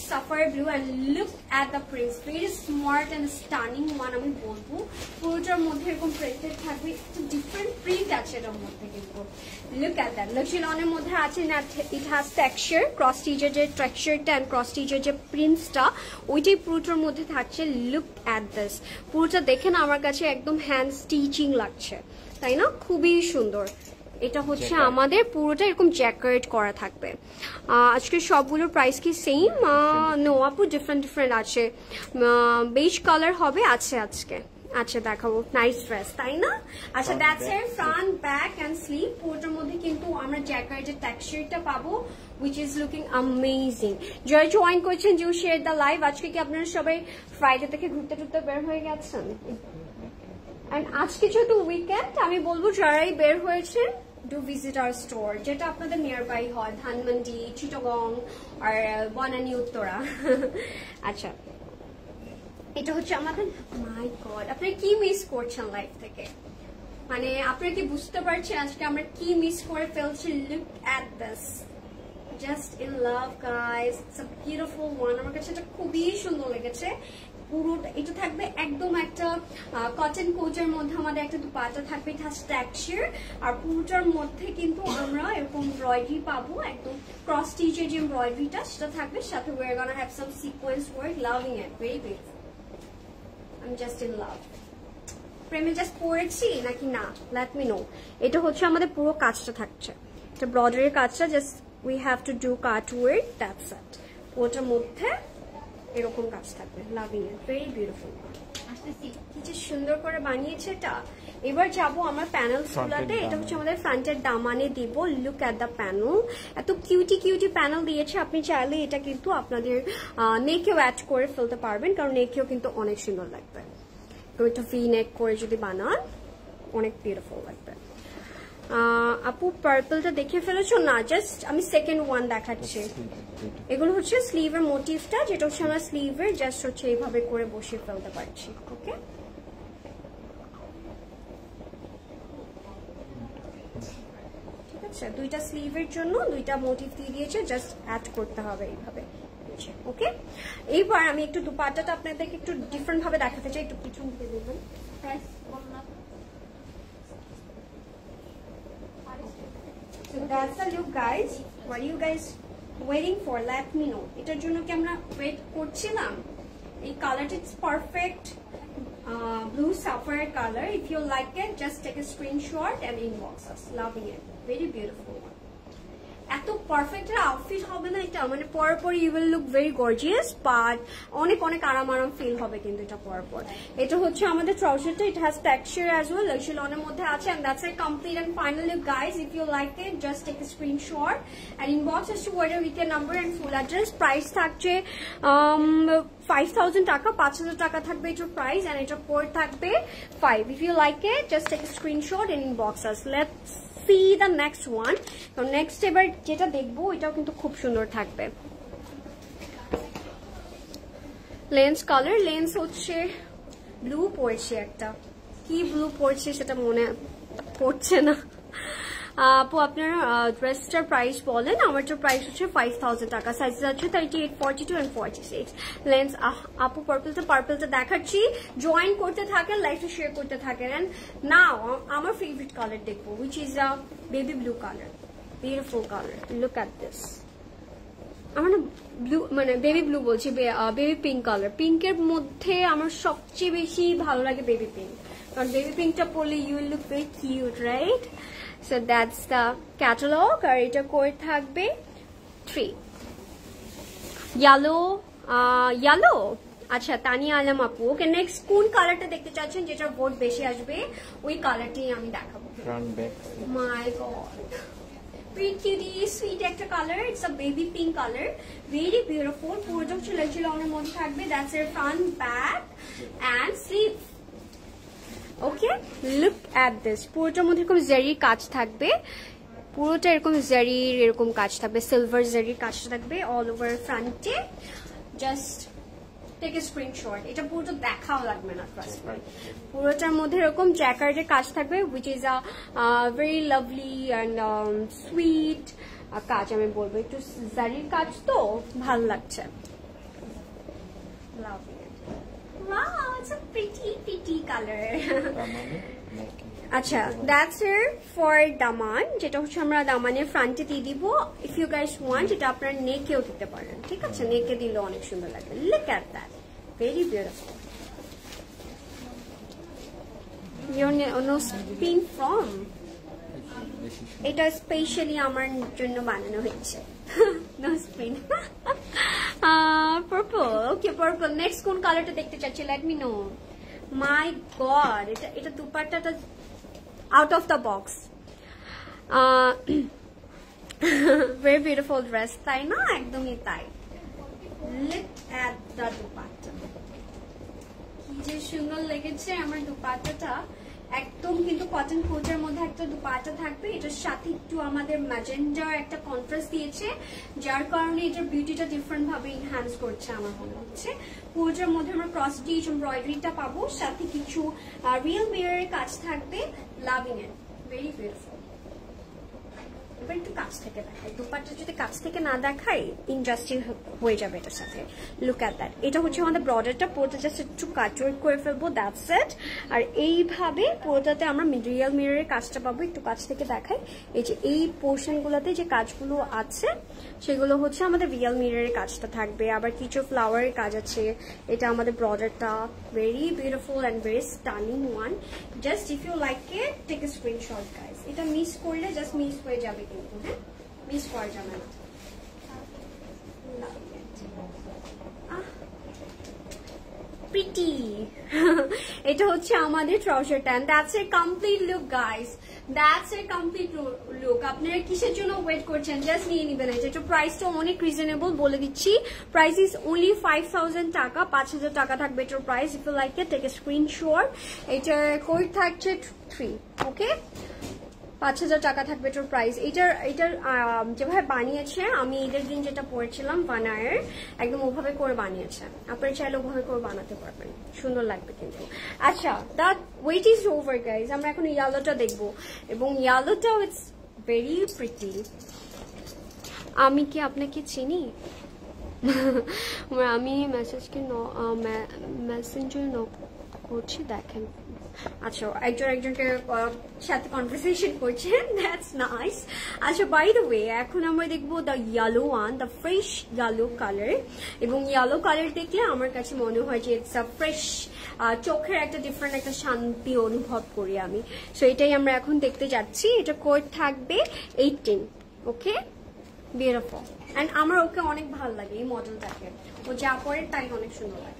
suffer blue and look at the prints, very smart and stunning one আমি বলবো। পুরোটার মধ্যে এরকম প্রিন্টেড থাকবে, একটু ডিফারেন্ট প্রিন্ট আছে এটার মধ্যে কিন্তু। লুক অ্যাট দ্যাট, লাক্সি লনের মধ্যে আছে না, ইট হ্যাজ টেক্সচার, ক্রস স্টিচের যে টেক্সচারটা অ্যান্ড ক্রস স্টিচের যে প্রিন্টসটা ওইটাই পুরোটার মধ্যে থাকছে। লুক অ্যাট দিস, পুরোটা দেখে না আমার কাছে একদম হ্যান্ড স্টিচিং লাগছে, তাই না? খুবই সুন্দর। এটা হচ্ছে আমাদের পুরোটা এরকম জ্যাকেট করা থাকবে। আজকে সবগুলোর প্রাইস কি সেম? নো আপু, ডিফারেন্ট ডিফারেন্ট আছে। বেজ কালার হবে আছে আজকে। আচ্ছা দেখাবো, নাইস ড্রেস তাই না? আচ্ছা দ্যাটস এর ফ্রন্ট ব্যাক এন্ড স্লিভ, পুরোটার মধ্যে কিন্তু আমরা জ্যাকেটের টেক্সচারটা পাবো, which is looking amazing. জয় জয়েন করছেন, জিও শেয়ার দ্য লাইভ। আজকে কি আপনারা সবাই ফ্রাইডে থেকে ঘুরতে টুরতে বের হয়ে গেছেন? এন্ড আজকে যেহেতু উইকেন্ড, আমি বলবো যারাই বের হয়েছেন ডু ভিজিট আওয়ার স্টোর, যেটা আপনাদের নিয়ার বাই হয়, ধানমন্ডি, চিটাগং আর বনানী উত্তরা। আচ্ছা এটা হচ্ছে আমাদের, মাই গড আপনারা কি মিস করছেন লাইফ থেকে, মানে আপনারা কি বুঝতে পারছেন আজকে আমরা কি মিস করে ফেলছি? Look at this, just in love guys, it's a beautiful one. আমার কাছে এটা খুবই সুন্দর লেগেছে। পুরোটা এটা থাকবে একদম একটা কটন কোটের মধ্যে, আমাদের একটা দুপাট্টা থাকবে, এটা টেক্সচার, আর পুরোটার মধ্যে কিন্তু আমরা এরকম এমব্রয়ডারি পাবো, একদম ক্রস স্টিচের যে এমব্রয়ডারিটা সেটা থাকবে, সাথে we're gonna have some sequence work, loving it, very beautiful. I'm just in love. প্রেমে জাস্ট পড়েছি নাকি না, let me know. এটা হচ্ছে আমাদের পুরো কাজটা থাকছে, এটা ব্রডারির কাজটা, just we have to do cut work, that's it. ওটার মধ্যে এরকম কাজ থাকবে, লাভিং ইট, ভেরি বিউটিফুল। কি যে সুন্দর করে বানিয়েছে এটা। এবার যাবো আমরা প্যানেলস গুলাতে। এটা হচ্ছে আমাদের ফ্রন্টের দামানে দিব। লুক অ্যাট দ্য প্যানেল, এত কিউটি কিউটি প্যানেল দিয়েছে, আপনি চাইলে এটা কিন্তু আপনাদের নেকেও অ্যাড করে ফেলতে পারবেন, কারণ নেকেও কিন্তু অনেক সুন্দর লাগবে। একটু ভি নেক করে যদি বানান অনেক বিউটিফুল লাগবে। আপু পার্পলটা দেখে ফেলেছো না? জাস্ট আমি সেকেন্ড ওয়ান দেখাচ্ছি। এগুলো হচ্ছে স্লিভের মোটিভটা, যেটা হচ্ছে আমরা স্লিভের জাস্ট হচ্ছে এইভাবে করে বসিয়ে ফেলতে পারছি। ওকে, ঠিক আছে, দুইটা স্লিভের জন্য দুইটা মোটিভ দিয়ে দিয়েছে, জাস্ট অ্যাড করতে হবে এইভাবে। ওকে, এইবার আমি একটু দুপাট্টাটা আপনাদেরকে একটু ডিফারেন্ট ভাবে দেখাতে চাই, একটু পিছন দিকে দেখবেন। So that's the look guys. What are you guys waiting for? Let me know. এটার জন্য কি আমরা ওয়েট করছিলাম? এই কালারটা it's perfect blue sapphire color. If you like it, just take a screenshot and inbox us. Loving it. Very beautiful one. এত perfect outfit হবে না এটা, মানে পরার পর you will look very gorgeous, but অনেক অনেক আরাম আরাম ফিল হবে কিন্তু এটা পরার পর। এটা হচ্ছে আমাদের ট্রাউজারটা, it has texture as well, লাক্সি লনের মধ্যে আছে, and that's a complete and final look guys. If you like it, just take a screenshot and inbox us to ওয়াটার উইকের number and full address. Price থাকছে 5000 টাকা, 5000 টাকা থাকবে এটার প্রাইস, এন্ড এটার কোড থাকবে 5। If you like it, just take a screenshot and inbox us. Let's see the next one. তো next এবার যেটা দেখবো এটাও কিন্তু খুব সুন্দর থাকবে। লেন্স কালার, লেন্স হচ্ছে ব্লু পড়ছে, একটা কি ব্লু পড়ছে সেটা মনে পড়ছে না। আপু আপনার ড্রেসটার প্রাইস বলেন। আমারটার প্রাইস হচ্ছে 5000 টাকা, সাইজ আছে 38, 42 and 46। লেন্স আপু পার্পলটা দেখাচ্ছি, জয়েন করতে থাকেন, লাইভে শেয়ার করতে থাকেন। এন্ড নাও আমার ফেভারিট কালার দেখবো, which is a baby blue colour, beautiful colour. Look at this, আমার না ব্লু মানে বেবি ব্লু বলছি, বেবি পিঙ্ক কালার। পিঙ্কের মধ্যে আমার সবচেয়ে বেশি ভালো লাগে বেবি পিঙ্ক, কারণ বেবি পিঙ্কটা পরলে you will look very cute, right? So that's the catalog. আর এটা করে থাকবে 3 yellow। আচ্ছা তানিয়া আলম আপু, ওকে নেক্সট কোন কালারটা দেখতে চাচ্ছেন, যেটা ভোট বেশি আসবে ওই কালারটি আমি দেখাবো। মাই গড, pretty sweet একটা colour, it's a baby pink colour, very beautiful. পুরোটা ছিল অনেক মধ্যে থাকবে, দ্যাটস এর front back and sleeve. Okay, look at this, পুরোটার মধ্যে এরকম জারির কাজ থাকবে, পুরোটা এরকম জারির এরকম কাজ থাকবে, সিলভার জারির কাজ থাকবে অল ওভার ফ্রন্টে। জাস্ট টেক এ স্ক্রিনশট, এটা পুরোটা দেখাও লাগবে না, ট্রাস্ট মি। পুরোটার মধ্যে এরকম জ্যাকার্ডের কাজ থাকবে, which is a very lovely and sweet কাজ আমি বলবো, একটু জারির কাজ তো ভাল লাগছে। Wow, it's a pretty color. আচ্ছা, that's it for দামান, যেটা হচ্ছে আমরা দামানের ফ্রন্টে দিয়ে দিব। ইফ ইউ গাইস ওয়ান্ট, এটা আপনারা নেকেও দিতে পারেন, ঠিক আছে? নেকে দিলে অনেক সুন্দর লাগবে। Look at that, very beautiful. Your nose pin from এটা স্পেশালি আমার জন্য বানানো হয়েছে। Nose pin purple. Okay purple. Next কোন কালারটা দেখতে চাচ্ছি? Let me know. My God, এটা দুপাট্টাটা out of the box. Very beautiful dress, তাই না? একদমই তাই। লুক এট দ্য দুপাট্টা, কি যে সুন্দর লেগেছে আমার দুপাট্টাটা। একদম কিন্তু কটন কোটের মধ্যে একটা দুপাট্টা থাকবে, এটার সাথে একটু আমাদের ম্যাজেন্ডার একটা কন্ট্রাস্ট দিয়েছে, যার কারণে এটার বিউটিটা ডিফারেন্ট ভাবে এনহ্যান্স করছে আমার মনে হচ্ছে। কোটের মধ্যে আমরা ক্রস স্টিচ এমব্রয়ডারিটা পাবো, সাথে কিছু রিয়েল মিররের কাজ থাকবে। Loving it, very beautiful. এবার একটু কাছ থেকে দেখাই, দুপাট্টা যদি কাছ থেকে না দেখাই ইনজাস্টিস হয়ে যাবে এটার সাথে। লুক এট দ্যাট, এটা হচ্ছে আমাদের বর্ডারটা, পুরোটা জাস্ট একটু কাটওয়ার্ক করে ফেলবো, দ্যাটস ইট। আর এইভাবে পুরোটাতে আমরা রিয়েল মিররের কাজটা পাবো। একটু কাছ থেকে দেখাই, এই যে এই পোর্শনগুলোতে যে কাজগুলো আছে সেগুলো হচ্ছে আমাদের রিয়েল মিররের কাজটা থাকবে। আবার কিছু ফ্লাওয়ারের কাজ আছে। এটা আমাদের বর্ডারটা, very beautiful and very stunning one. Just if you like it, take a screenshot guys. এটা মিস করলে জাস্ট মিস হয়ে যাবে, কিন্তু হ্যাঁ, মিস করা যাবে না। প্রিটি। এটা হচ্ছে আমাদের ট্রাউজারটা, and that's a complete look guys, that's a complete look. আপনারা কিসের জন্য ওয়েট করছেন? জাস্ট নিয়ে নিবেন। এটা প্রাইসটা অনেক রিজনেবল, বলে দিচ্ছি। প্রাইস ইজ অনলি 5000 টাকা, 5000 টাকা থাকবে এটার price. If you like it, take a screenshot. এটার কোড থাকছে 3, ওকে? 5000 টাকা থাকবে এটার প্রাইস। এটার যেভাবে বানিয়েছে, আমি ঈদের দিন যেটা পরেছিলাম বানায়ের, একদম ওভাবে করে বানিয়েছে। আপনারা চাইলে ওভাবে করে বানাতে পারবেন, সুন্দর লাগবে কিন্তু। আচ্ছা, that wait is over guys. আমরা এখন ইয়েলোটা দেখবো, এবং ইয়েলোটাও ইটস ভেরি প্রিটি। আমি কি আপনাকে চিনি? আমি মেসেঞ্জার নক করছি, দেখেন। আচ্ছা, একজনকে সাথে কনভারসেশন করছেন, দ্যাটস নাইস। আচ্ছা, বাই দ্য ওয়ে, এখন আমরা দেখবো the yellow one, the fresh yellow colour. এবং ইয়েলো কালার দেখলে আমার কাছে মনে হয় যে ইটস আ ফ্রেশ, চোখের একটা ডিফারেন্ট একটা শান্তি অনুভব করি আমি। সো এটাই আমরা এখন দেখতে যাচ্ছি। এটা কোড থাকবে 18, ওকে? বিউটিফুল। এন্ড আমার ওকে অনেক ভালো লাগে এই মডেলটাকে, ও যা পরে তাই অনেক সুন্দর লাগে।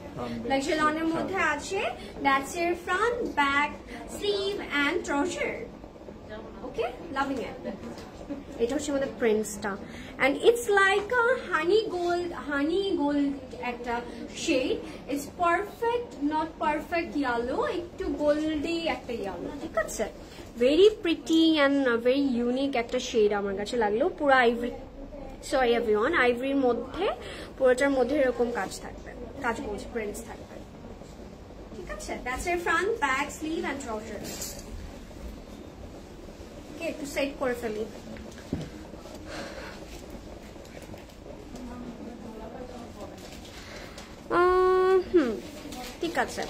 লাক্সেলনের মধ্যে আছে দ্যাটস এর front, back, sleeve and trouser, okay? Loving it. এটা হচ্ছে আমাদের প্রিন্টসটা, and it's like a honey gold একটা shade. It's perfect, not perfect yellow, একটু গোল্ডি একটা ইয়েলো, ঠিক আছে? Very pretty and very unique একটা শেড আমার কাছে লাগলো। পুরো আইভরি, সরি এভরিওয়ান, আইভরির মধ্যে পুরোটার মধ্যে এরকম কাজ থাকবে, কাজ বলছে প্রিন্টস থাকবে, ঠিক আছে? দ্যাটস এর front, back, sleeve and trouser. Okay, একটু সেট করে ফেলি। ঠিক আছে,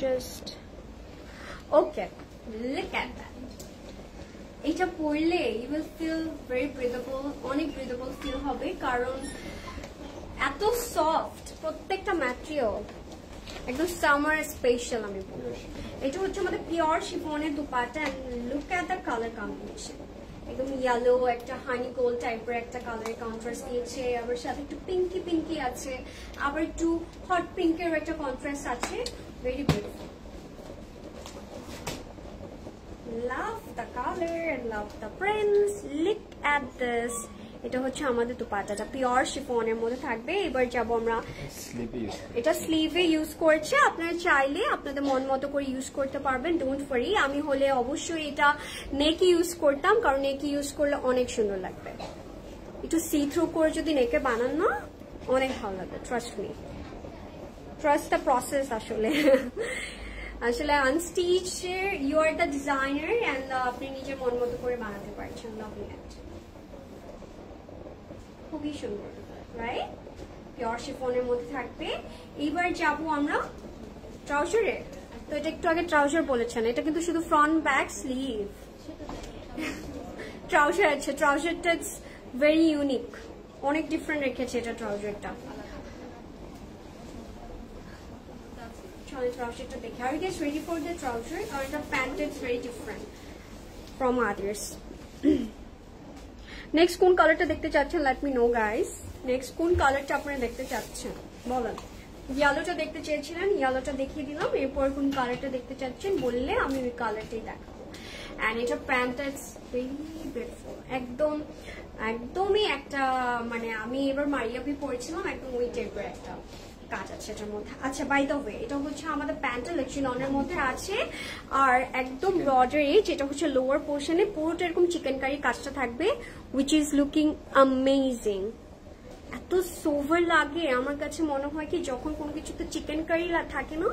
just okay. Look at that. এটা পরলে you will feel very breathable, অনেক ব্রিদেবল ফিল হবে, কারণ এত সফট প্রত্যেকটা ম্যাটেরিয়াল, একদম সামার স্পেশাল আমি বলবো। এটা হচ্ছে আমাদের পিওর শিফনের dupatta, and look at the colour combination. একদম ইয়েলো, একটা হানি গোল্ড টাইপের একটা কালারের কন্ট্রাস্ট দিয়েছে, আবার সাথে একটু পিঙ্কি আছে, আবার একটু হট পিঙ্কের একটা কন্ট্রাস্ট আছে। Very beautiful. Love the color and love the prints. Look at this. এটা হচ্ছে আমাদের দুপাট্টাটা পিওর শিফনের মধ্যে থাকবে। এবার যাব আমরা, এটা স্লিভে ইউজ করছে, আপনারা চাইলে আপনাদের মন মতো করে ইউজ করতে পারবেন, ডোন্ট ওয়ারি। আমি হলে অবশ্যই এটা নেকে ইউজ করতাম, কারণ নেকে ইউজ করলে অনেক সুন্দর লাগবে। একটু সি থ্রু করে যদি নেকে বানান না, অনেক ভালো লাগবে, trust me, trust the process আসলে। আসলে unstitch you are the designer and আপনি নিজের মন মতো করে বানাতে পারছেন। লাভলি ইট, খুবই সুন্দর, রাইট? পিওর শিফনের মধ্যে থাকবে। এইবার যাবো আমরা ট্রাউজারে। তো এটা একটু আগে ট্রাউজার বলেছেন, এটা কিন্তু শুধু ফ্রন্ট ব্যাক স্লিভ ট্রাউজার আছে। ট্রাউজারটা ভেরি ইউনিক, অনেক ডিফারেন্ট রেখেছে এটা ট্রাউজারটা। ট্রাউজারটা দেখে, আর it is ready for the trouser, আর the pant is very different from others. Next কোন কালারটা দেখতে চাচ্ছেন? Let me know guys. Next কোন কালারটা আপনারা দেখতে চাচ্ছেন বলেন। ইয়েলোটা দেখতে চেয়েছিলেন, ইয়েলোটা দেখিয়ে দিলাম। এরপর কোন কালারটা দেখতে চাচ্ছেন বললে আমি ওই কালারটাই দেখাবো। অ্যান্ড এটা প্যান্টটা ইটস ভেরি বিউটিফুল, একদমই একটা মানে আমি এবার মারিয়াবি পরেছিলাম, একদম ওই টাইপের একটা কাজ আছে এটার মধ্যে। আচ্ছা, বাই দ্য ওয়ে, এটা হচ্ছে আমাদের প্যান্টটা লেক্সিলনের মধ্যে আছে, আর একদম ব্রডারি যেটা হচ্ছে লোয়ার পোর্শনে পুরোটা এরকম চিকেন কারি কাজটা থাকবে, উইচ ইজ লুকিং অ্যামেজিং। এত সোভার লাগে আমার কাছে, মনে হয় কি যখন কোনো কিছুতে চিকেন কারি থাকে না,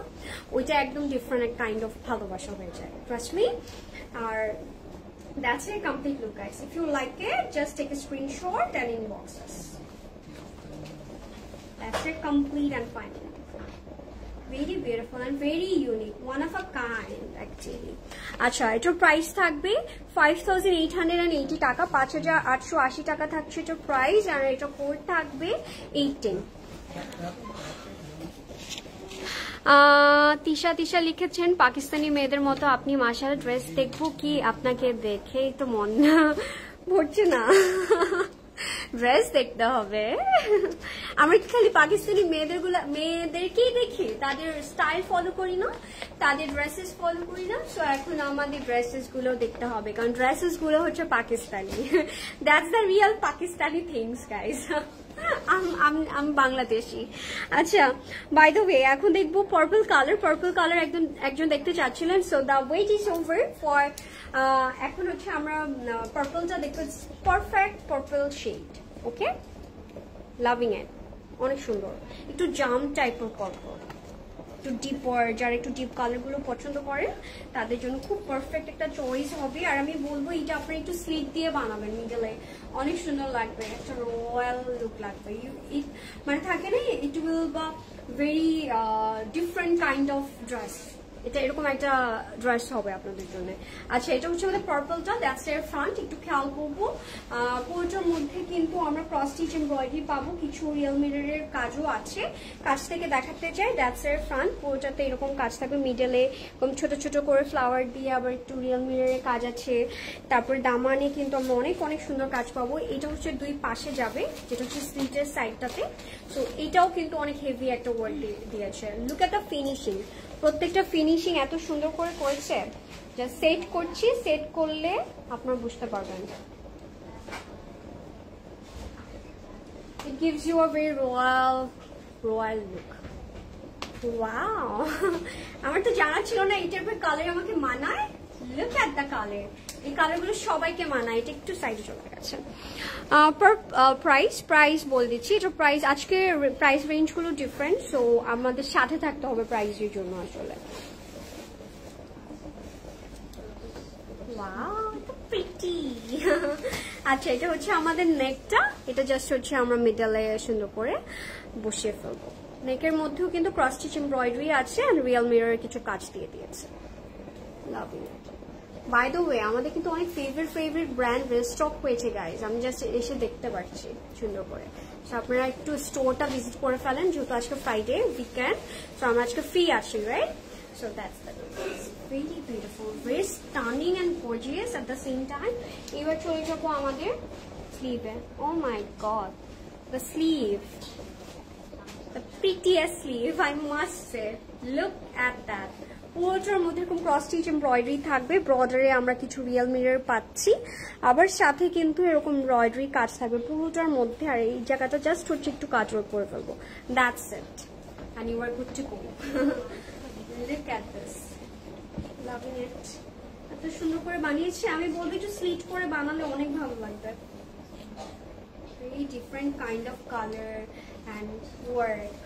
ওইটা একদম ডিফারেন্ট এক কাইন্ড অফ ভালোবাসা হয়ে যায়, ট্রাস্ট মি। আর that's a complete look guys. If you like it, just take a screenshot and inbox us. That's it, complete and final. Very beautiful and very unique, one of a kind actually. আচ্ছা, এটার price থাকবে 5880 টাকা, 5880 টাকা থাকছে এটার price. আর এটা code থাকবে 18। তিশা লিখেছেন পাকিস্তানি মেয়েদের মতো আপনি মাশাআল্লাহ ড্রেস দেখবো কি? আপনাকে দেখেই তো মন ভরছে না, ড্রেস দেখতে হবে। আমরা কি খালি পাকিস্তানি মেয়েদেরকেই দেখি, তাদের স্টাইল ফলো করি না, তাদের ড্রেসেস ফলো করি না? সো এখন আমাদের ড্রেসেস গুলো দেখতে হবে, কারণ ড্রেসেস গুলো হচ্ছে Pakistani. That's the real Pakistani things guys. আমি বাংলাদেশি। আচ্ছা, বাই দ্য ওয়ে, এখন দেখবো পার্পল কালার একজন দেখতে চাচ্ছিলেন। So the wait is over for, এখন হচ্ছে আমরা পার্পলটা দেখবো, perfect purple shade. Okay, loving it, অনেক সুন্দর, একটু জাম টাইপের পার্পল, একটু ডিপ, যারা একটু ডিপ কালার গুলো পছন্দ করেন তাদের জন্য খুব পারফেক্ট একটা চয়েস হবে। আর আমি বলবো এটা আপনি একটু স্লিট দিয়ে বানাবেন মিডলে, অনেক সুন্দর লাগবে, একটা রয়্যাল লুক লাগবে। মানে থাকে না, ইট উইল বা very different kind of dress, এটা এরকম একটা ড্রেস হবে আপনাদের জন্য। আচ্ছা, এটা হচ্ছে আমাদের পার্পলটা, দ্যাটস এর ফ্রন্ট। একটু খেয়াল করবো পুরোটার মধ্যে কিন্তু আমরা ক্রস স্টিচ এমব্রয়ডারি পাবো, কিছু রিয়েল মিররের কাজও আছে। কাজ থেকে দেখাতে চাই, দ্যাটস এর ফ্রন্ট। পুরোটাতে এরকম কাজ থাকবে, মিডলে এরকম ছোট ছোট করে ফ্লাওয়ার দিয়ে আবার একটু রিয়েল মিররের কাজ আছে। তারপর দামানে কিন্তু আমরা অনেক সুন্দর কাজ পাবো। এটা হচ্ছে দুই পাশে যাবে, যেটা হচ্ছে স্লিটের সাইডটাতে। সো এটাও কিন্তু অনেক হেভি একটা ওয়ার্ক দিয়েছে। লুক এট দ্য ফিনিশিং, প্রত্যেকটা ফিনিশিং এত সুন্দর করে করেছে। যা সেট করছি, সেট করলে আপনারা বুঝতে পারবেন। It gives you a very royal look. Wow! আমার তো জানা ছিল না এই টাইপের কালার আমাকে মানায়। Look at the color. এই কালারগুলো সবাইকে মানায়। এটা একটু সাইডে চলে গেছে। প্রাইস বলে দিচ্ছি, এটা প্রাইস আজকে প্রাইস রেঞ্জ গুলো ডিফারেন্ট, সো আমাদের সাথে থাকতে হবে প্রাইসের জন্য আসলে। Wow, pretty. আচ্ছা, এটা হচ্ছে আমাদের নেকটা, এটা জাস্ট হচ্ছে আমরা মিডলে সুন্দর করে বসিয়ে ফেলবো। নেকের মধ্যেও কিন্তু ক্রস স্টিচ এমব্রয়ডারি আছে আর রিয়েল মিররের কিছু কাজ দিয়ে দিয়েছে। Loving it. By the way, আমাদের কিন্তু অনেক ফেভারিট ব্র্যান্ড রিস্টক হয়েছে গাইজ, আমি জাস্ট এসে দেখতে পাচ্ছি সুন্দর করে। সো আপনারা একটু স্টোরটা ভিজিট করে ফেলেন, যেহেতু আজকে ফ্রাইডে উইকেন্ড, সো আমরা আজকে ফ্রি আছি, right? So that's the very beautiful, very stunning and gorgeous at the same time. এবার চলে যাবো আমাদের স্লিভে। Oh my god, the sleeve, the prettiest sleeve I must say. Look at that. পুরোটার মধ্যে এরকম ক্রস স্টিচ এমব্রয়ডারি থাকবে, ব্রডারে আমরা কিছু রিয়েল মিরর পাচ্ছি, আবার সাথে কিন্তু এরকম এমব্রয়ডারি কাজ থাকবে পুরোটার মধ্যে। আর এই জায়গাটা জাস্ট হচ্ছে একটু কাজ ওয়ার্ক করে ফেলবো, that's it, and you are good to go. Look at this, loving it. এত সুন্দর করে বানিয়েছি, আমি বলবো একটু স্লিট করে বানালে অনেক ভালো লাগবে। Very different kind of color and work.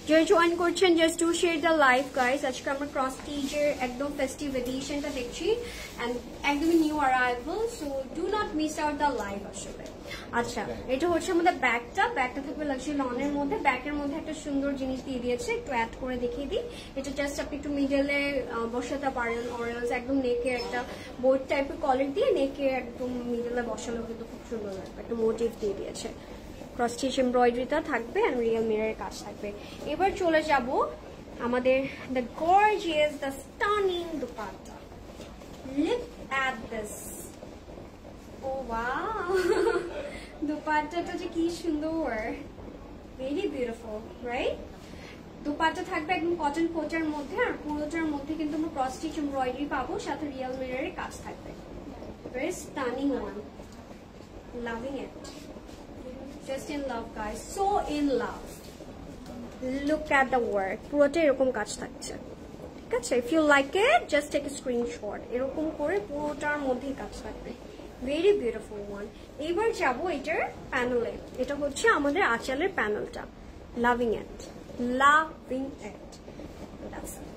যারা জয়েন করছেন just to share the live guys. আজকে আমরা ক্রস স্টিচের একদম ফেস্টিভ এডিশনটা দেখছি এন্ড একদমই new arrival, so do not miss out the live আসলে। আচ্ছা, এটা হচ্ছে আমাদের ব্যাগটা থাকবে লাক্সারি লনের মধ্যে। ব্যাগের মধ্যে একটা সুন্দর জিনিস দিয়ে দিয়েছে, একটু অ্যাড করে দেখিয়ে দিই। এটা জাস্ট আপনি একটু মিডলে বসাতে পারেন, অরেলস একদম নেকে একটা বোর্ড টাইপের কলার দিয়ে নেকে একদম মিডলে বসালেও কিন্তু খুব সুন্দর লাগবে। একটা মোটিভ দিয়ে দিয়েছে, ক্রস স্টিচ এমব্রয়ডারিটা থাকবে এন্ড রিয়েল মিররের কাজ থাকবে। এবার চলে যাব আমাদের the gorgeous, the stunning dupatta. Look at this, oh wow, দুপাট্টাটা যে কি সুন্দর, ভেরি বিউটিফুল রাইট। দুপাট্টা থাকবে একদম কটন কোটার মধ্যে, আর পুরোটার মধ্যে কিন্তু আমরা ক্রস স্টিচ এমব্রয়ডারি পাবো, সাথে রিয়েল মিররের কাজ থাকবে। Very stunning one, loving it, just in love guys, so in love. Look at the work, পুরোটা এরকম কাজ থাকছে, ঠিক আছে? if you like it just take a screenshot, এরকম করে পুরোটার মধ্যে কাজ থাকবে, very beautiful one. এবার যাব এটার প্যানেলে। এটা হচ্ছে আমাদের আঁচলের প্যানেলটা, loving it, loving it. That's it.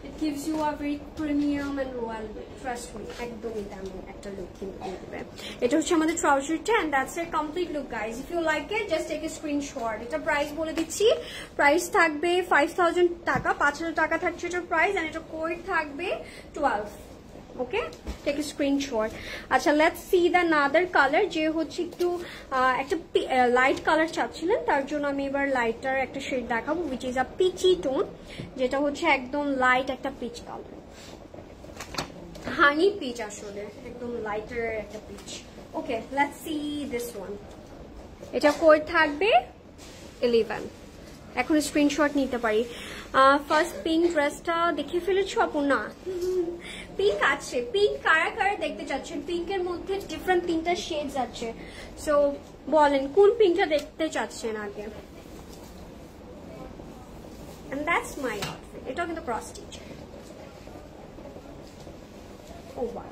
It gives you a very premium and royal look, trust me, একদমই তেমন একটা লুক কিন্তু দেবে। এটা হচ্ছে আমাদের ট্রাউজারটা and that's a complete look guys. if you like it just take a screenshot. এটা price বলে দিচ্ছি, প্রাইস থাকবে 5000 টাকা, 5000 টাকা থাকছে এটার প্রাইস, and এটা কোড থাকবে 12. ওকে, টেক এ স্ক্রিনশট। আচ্ছা, let's see the another colour, যে হচ্ছে একটু একটা লাইট কালার চাচ্ছিলেন, তার জন্য আমি এবার লাইটার একটা শেড দেখাবো, which is a peachy tone, যেটা হচ্ছে একদম লাইট একটা পিচ কালার, হানি পিচ, আসলে একদম লাইটার একটা peach. Okay, let's see this one. এটা কোড থাকবে 11। এখন স্ক্রিনশট নিতে পারি। ফার্স্ট পিঙ্ক ড্রেসটা দেখে ফেলেছো আপু? না, পিঙ্ক আছে, পিঙ্ক কারা কারা দেখতে চাচ্ছেন? পিঙ্কের মধ্যে ডিফারেন্ট 3টা শেডস আছে, সো বলেন কোন পিঙ্কটা দেখতে চাচ্ছেন আগে। and that's my outfit. এটাও কিন্তু ক্রস স্টিচ। ও ওয়াও,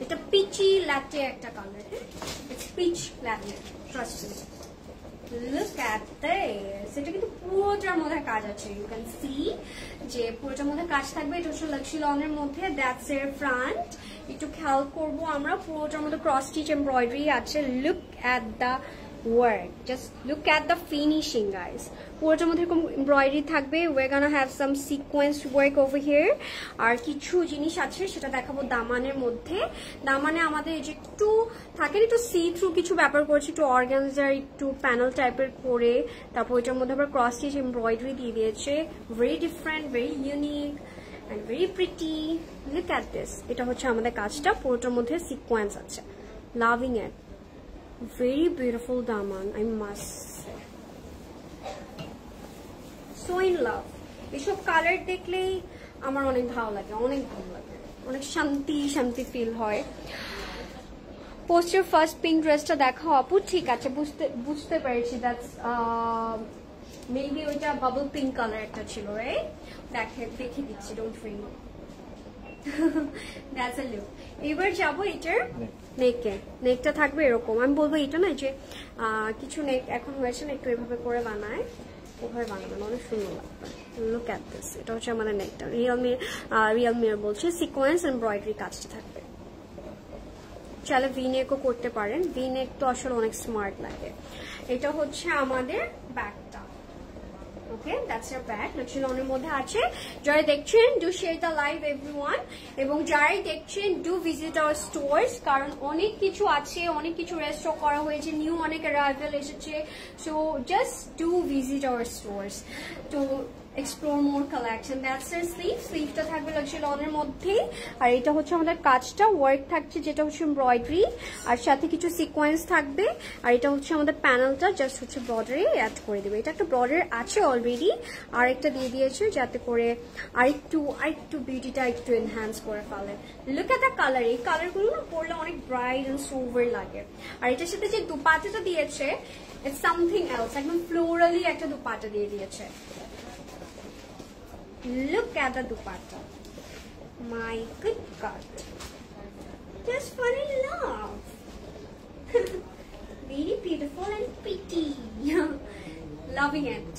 এটা পিচি ল্যাটে একটা colour, it's peach latte, trust me. Look at this, এটা কিন্তু পুরোটার মধ্যে কাজ আছে, ইউ ক্যান সি যে পুরোটার মধ্যে কাজ থাকবে। এটা হচ্ছে লাক্সারি লনের মধ্যে, দ্যাটস এর ফ্রন্ট। একটু খেয়াল করবো আমরা, পুরোটার মধ্যে ক্রস স্টিচ এমব্রয়ডারি আছে। Look at the work, just look at the finishing guys. পুরোটার মধ্যে এরকম এমব্রয়ডারি থাকবে, we're gonna have some sequence work over here, আর কিছু জিনিস আছে সেটা দেখাবো দামানের মধ্যে। দামানে আমাদের এই যে একটু থাকে একটু সি থ্রু কিছু ব্যাপার করেছে, একটু অর্গানজার একটু প্যানেল টাইপের করে, তারপর এটার মধ্যে আবার ক্রস স্টিচ এমব্রয়ডারি দিয়ে দিয়েছে, very different, very unique and very pretty. Look at this, এটা হচ্ছে আমাদের কাজটা, পুরোটার মধ্যে সিকোয়েন্স আছে, loving it, very beautiful daman, I must say, so in love. এসব কালার দেখলেই আমার অনেক ভালো লাগে, অনেক ভালো লাগে, অনেক শান্তি শান্তি ফিল হয়। পোস্টার ফার্স্ট পিঙ্ক ড্রেসটা দেখাও আপু। ঠিক আছে, বুঝতে পেরেছি, দ্যাটস মেবি ওইটা বাবল পিঙ্ক কালার একটা ছিল, রাইট? দেখে দিচ্ছি, don't feel, that's a look. এবার যাবো এটার নেকে। নেকটা থাকবে এরকম, আমি বলবো এটা না যে কিছু নেক এখন হয়েছে না, একটু এভাবে করে বানায়, ওভাবে বানাবেন, অনেক সুন্দর লাগবে। লুক অ্যাট দিস, এটা হচ্ছে আমাদের নেকটা, রিয়েল মিরর বলছে, সিকোয়েন্স এমব্রয়ডারি কাজটা থাকবে। চাইলে ভি নেকও করতে পারেন, ভি নেক তো আসলে অনেক স্মার্ট লাগে। এটা হচ্ছে আমাদের ব্যাগটা। ওকে, দ্যাটস ইয়ার ব্যাগ, লাক্সারি লনের মধ্যে আছে। যারা দেখছেন do share the live everyone, এবং যারাই দেখছেন ডু ভিজিট আওয়ার স্টোরস, কারণ অনেক কিছু আছে, অনেক কিছু রেস্টক করা হয়েছে, নিউ অনেক অ্যারাইভাল এসেছে, so just do visit our stores to explore more collection. That's their sleeve. স্লিভটা থাকবে লাক্সারি লনের মধ্যে, আর এটা হচ্ছে আমাদের কাজটা, ওয়ার্ক থাকছে যেটা হচ্ছে এমব্রয়ডারি, আর সাথে কিছু সিকোয়েন্স থাকবে, আর এটা হচ্ছে আমাদের প্যানেলটা, জাস্ট হচ্ছে বর্ডারে অ্যাড করে দেবে। এটা একটা বর্ডার আছে অলরেডি, আর একটা দিয়ে দিয়েছে যাতে করে আরেকটু বিউটিটা একটু এনহ্যান্স করে ফেলে। লুক এট দ্য কালার, এই কালারগুলো না পরলে অনেক ব্রাইট এন্ড সোভার লাগে। আর এটার সাথে যে দুপাট্টাটা দিয়েছে, ইটস সামথিং এলস, একদম ফ্লোরালি একটা দুপাট্টা দিয়ে দিয়েছে। Look at the dupatta, my good God, just fall in love. very beautiful and pretty. Loving it.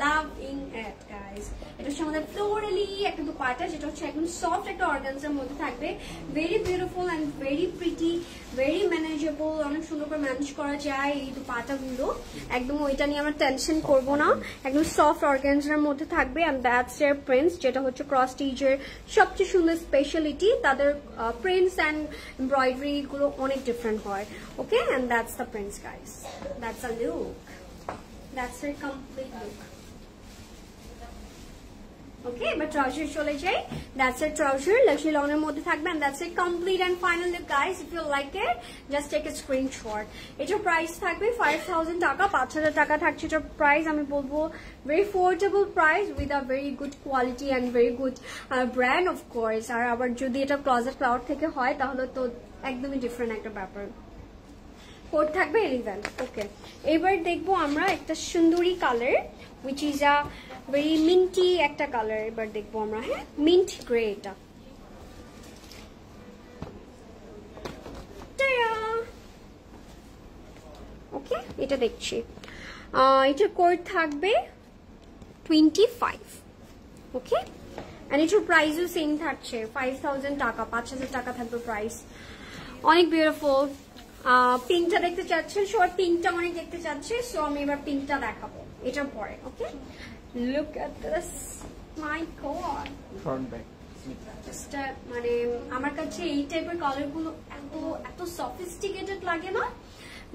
Loving it, guys. এটা হচ্ছে আমাদের ফ্লোরালি একটা দুপাট্টা, যেটা হচ্ছে একদম সফট একটা অর্গানজার মধ্যে থাকবে। Very beautiful and very pretty, very manageable, অনেক সুন্দর করে ম্যানেজ করা যায় এই দুপাট্টাগুলো। একদম ওইটা নিয়ে আমরা টেনশন করব না, একদম সফট অর্গানজার মধ্যে থাকবে। অ্যান্ড দ্যাটস এর প্রিন্টস, যেটা হচ্ছে ক্রস স্টিচের সবচেয়ে সুন্দর স্পেশালিটি। তাদের প্রিন্টস অ্যান্ড এমব্রয়ডারি গুলো অনেক ডিফারেন্ট হয়। Okay, and that's the prints, guys. That's a look, that's a complete look. Okay, but trouser chole jai. That's a trouser, luxury lawn er moddhe thakbe, and that's a complete and final look, guys. If you like it, just take a screenshot. Etor price thakbe 5000 taka, 5000 taka thakche etor price. Ami bolbo very affordable price with a very good quality and very good brand, of course. Ar abar jodi eta Closet Cloud theke hoy tahole to ekdomই different ekta ব্যাপার। Code থাকবে এলিভেন্ট। ওকে, এবার দেখবো আমরা একটা সুন্দরী colour, which is a very minty একটা colour. এবার দেখবো আমরা, হ্যাঁ, মিন্ট গ্রে। এটা ওকে, এটা দেখছি। এটার কোড থাকবে 25। ওকে, এন্ড এটার প্রাইসও সেম থাকছে 5000 টাকা, 5000 টাকা থাকবে প্রাইস। অনেক বিউটিফুল। পিঙ্কটা দেখতে চাচ্ছেন, সবার পিঙ্কটা অনেক দেখতে চাচ্ছে, সো আমি এবার পিঙ্কটা দেখাবো এটার পরে। Okay, look at this, my god. Front back just মানে আমার কাছে এই টাইপের কালার গুলো এত এত সফিস্টিকেটেড লাগে না।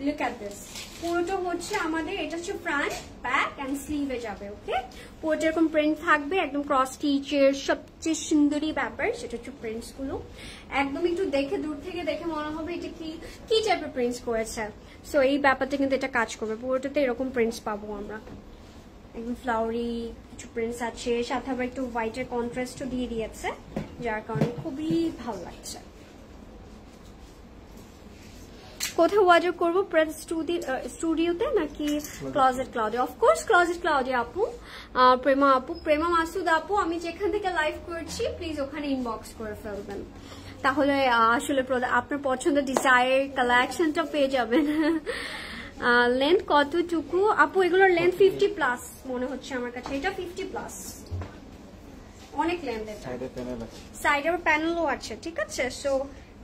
লুক এট দিস, পুরোটা হচ্ছে আমাদের, এটা হচ্ছে ফ্রন্ট, ব্যাক এন্ড স্লিভে যাবে। ওকে, পুরোটা এরকম প্রিন্ট থাকবে, একদম ক্রস স্টিচের সবচেয়ে সুন্দরী ব্যাপার সেটা হচ্ছে প্রিন্টস গুলো। একদম একটু দেখে, দূর থেকে দেখে মনে হবে এটা কি কি টাইপের প্রিন্টস করেছে। সো এই ব্যাপারটা কিন্তু এটা কাজ করবে, পুরোটাতে এরকম প্রিন্টস পাবো আমরা। একদম ফ্লাওয়ারি কিছু প্রিন্টস আছে, সাথে আবার একটু হোয়াইটের কন্ট্রাস্টও দিয়ে দিয়েছে, যার কারণে খুবই ভালো লাগছে। কোথায় অর্ডার করবো? প্রেস স্টুডিওতে নাকি ক্লজেট ক্লাউডে? অফকোর্স ক্লজেট ক্লাউডে আপু, প্রেমা আপু, প্রেমা মাসুদ আপু, আমি যেখান থেকে লাইভ করছি প্লিজ ওখানে ইনবক্স করে ফেলবেন, তাহলে আসলে আপনার পছন্দের ডিজাইন কালেকশনটা পেয়ে যাবেন। লেন্থ কতটুকু আপু? এগুলোর লেন্থ 50+ মনে হচ্ছে আমার কাছে, এটা 50+, অনেক লেন্থ। সাইডের প্যানেলও আছে, ঠিক আছে। সো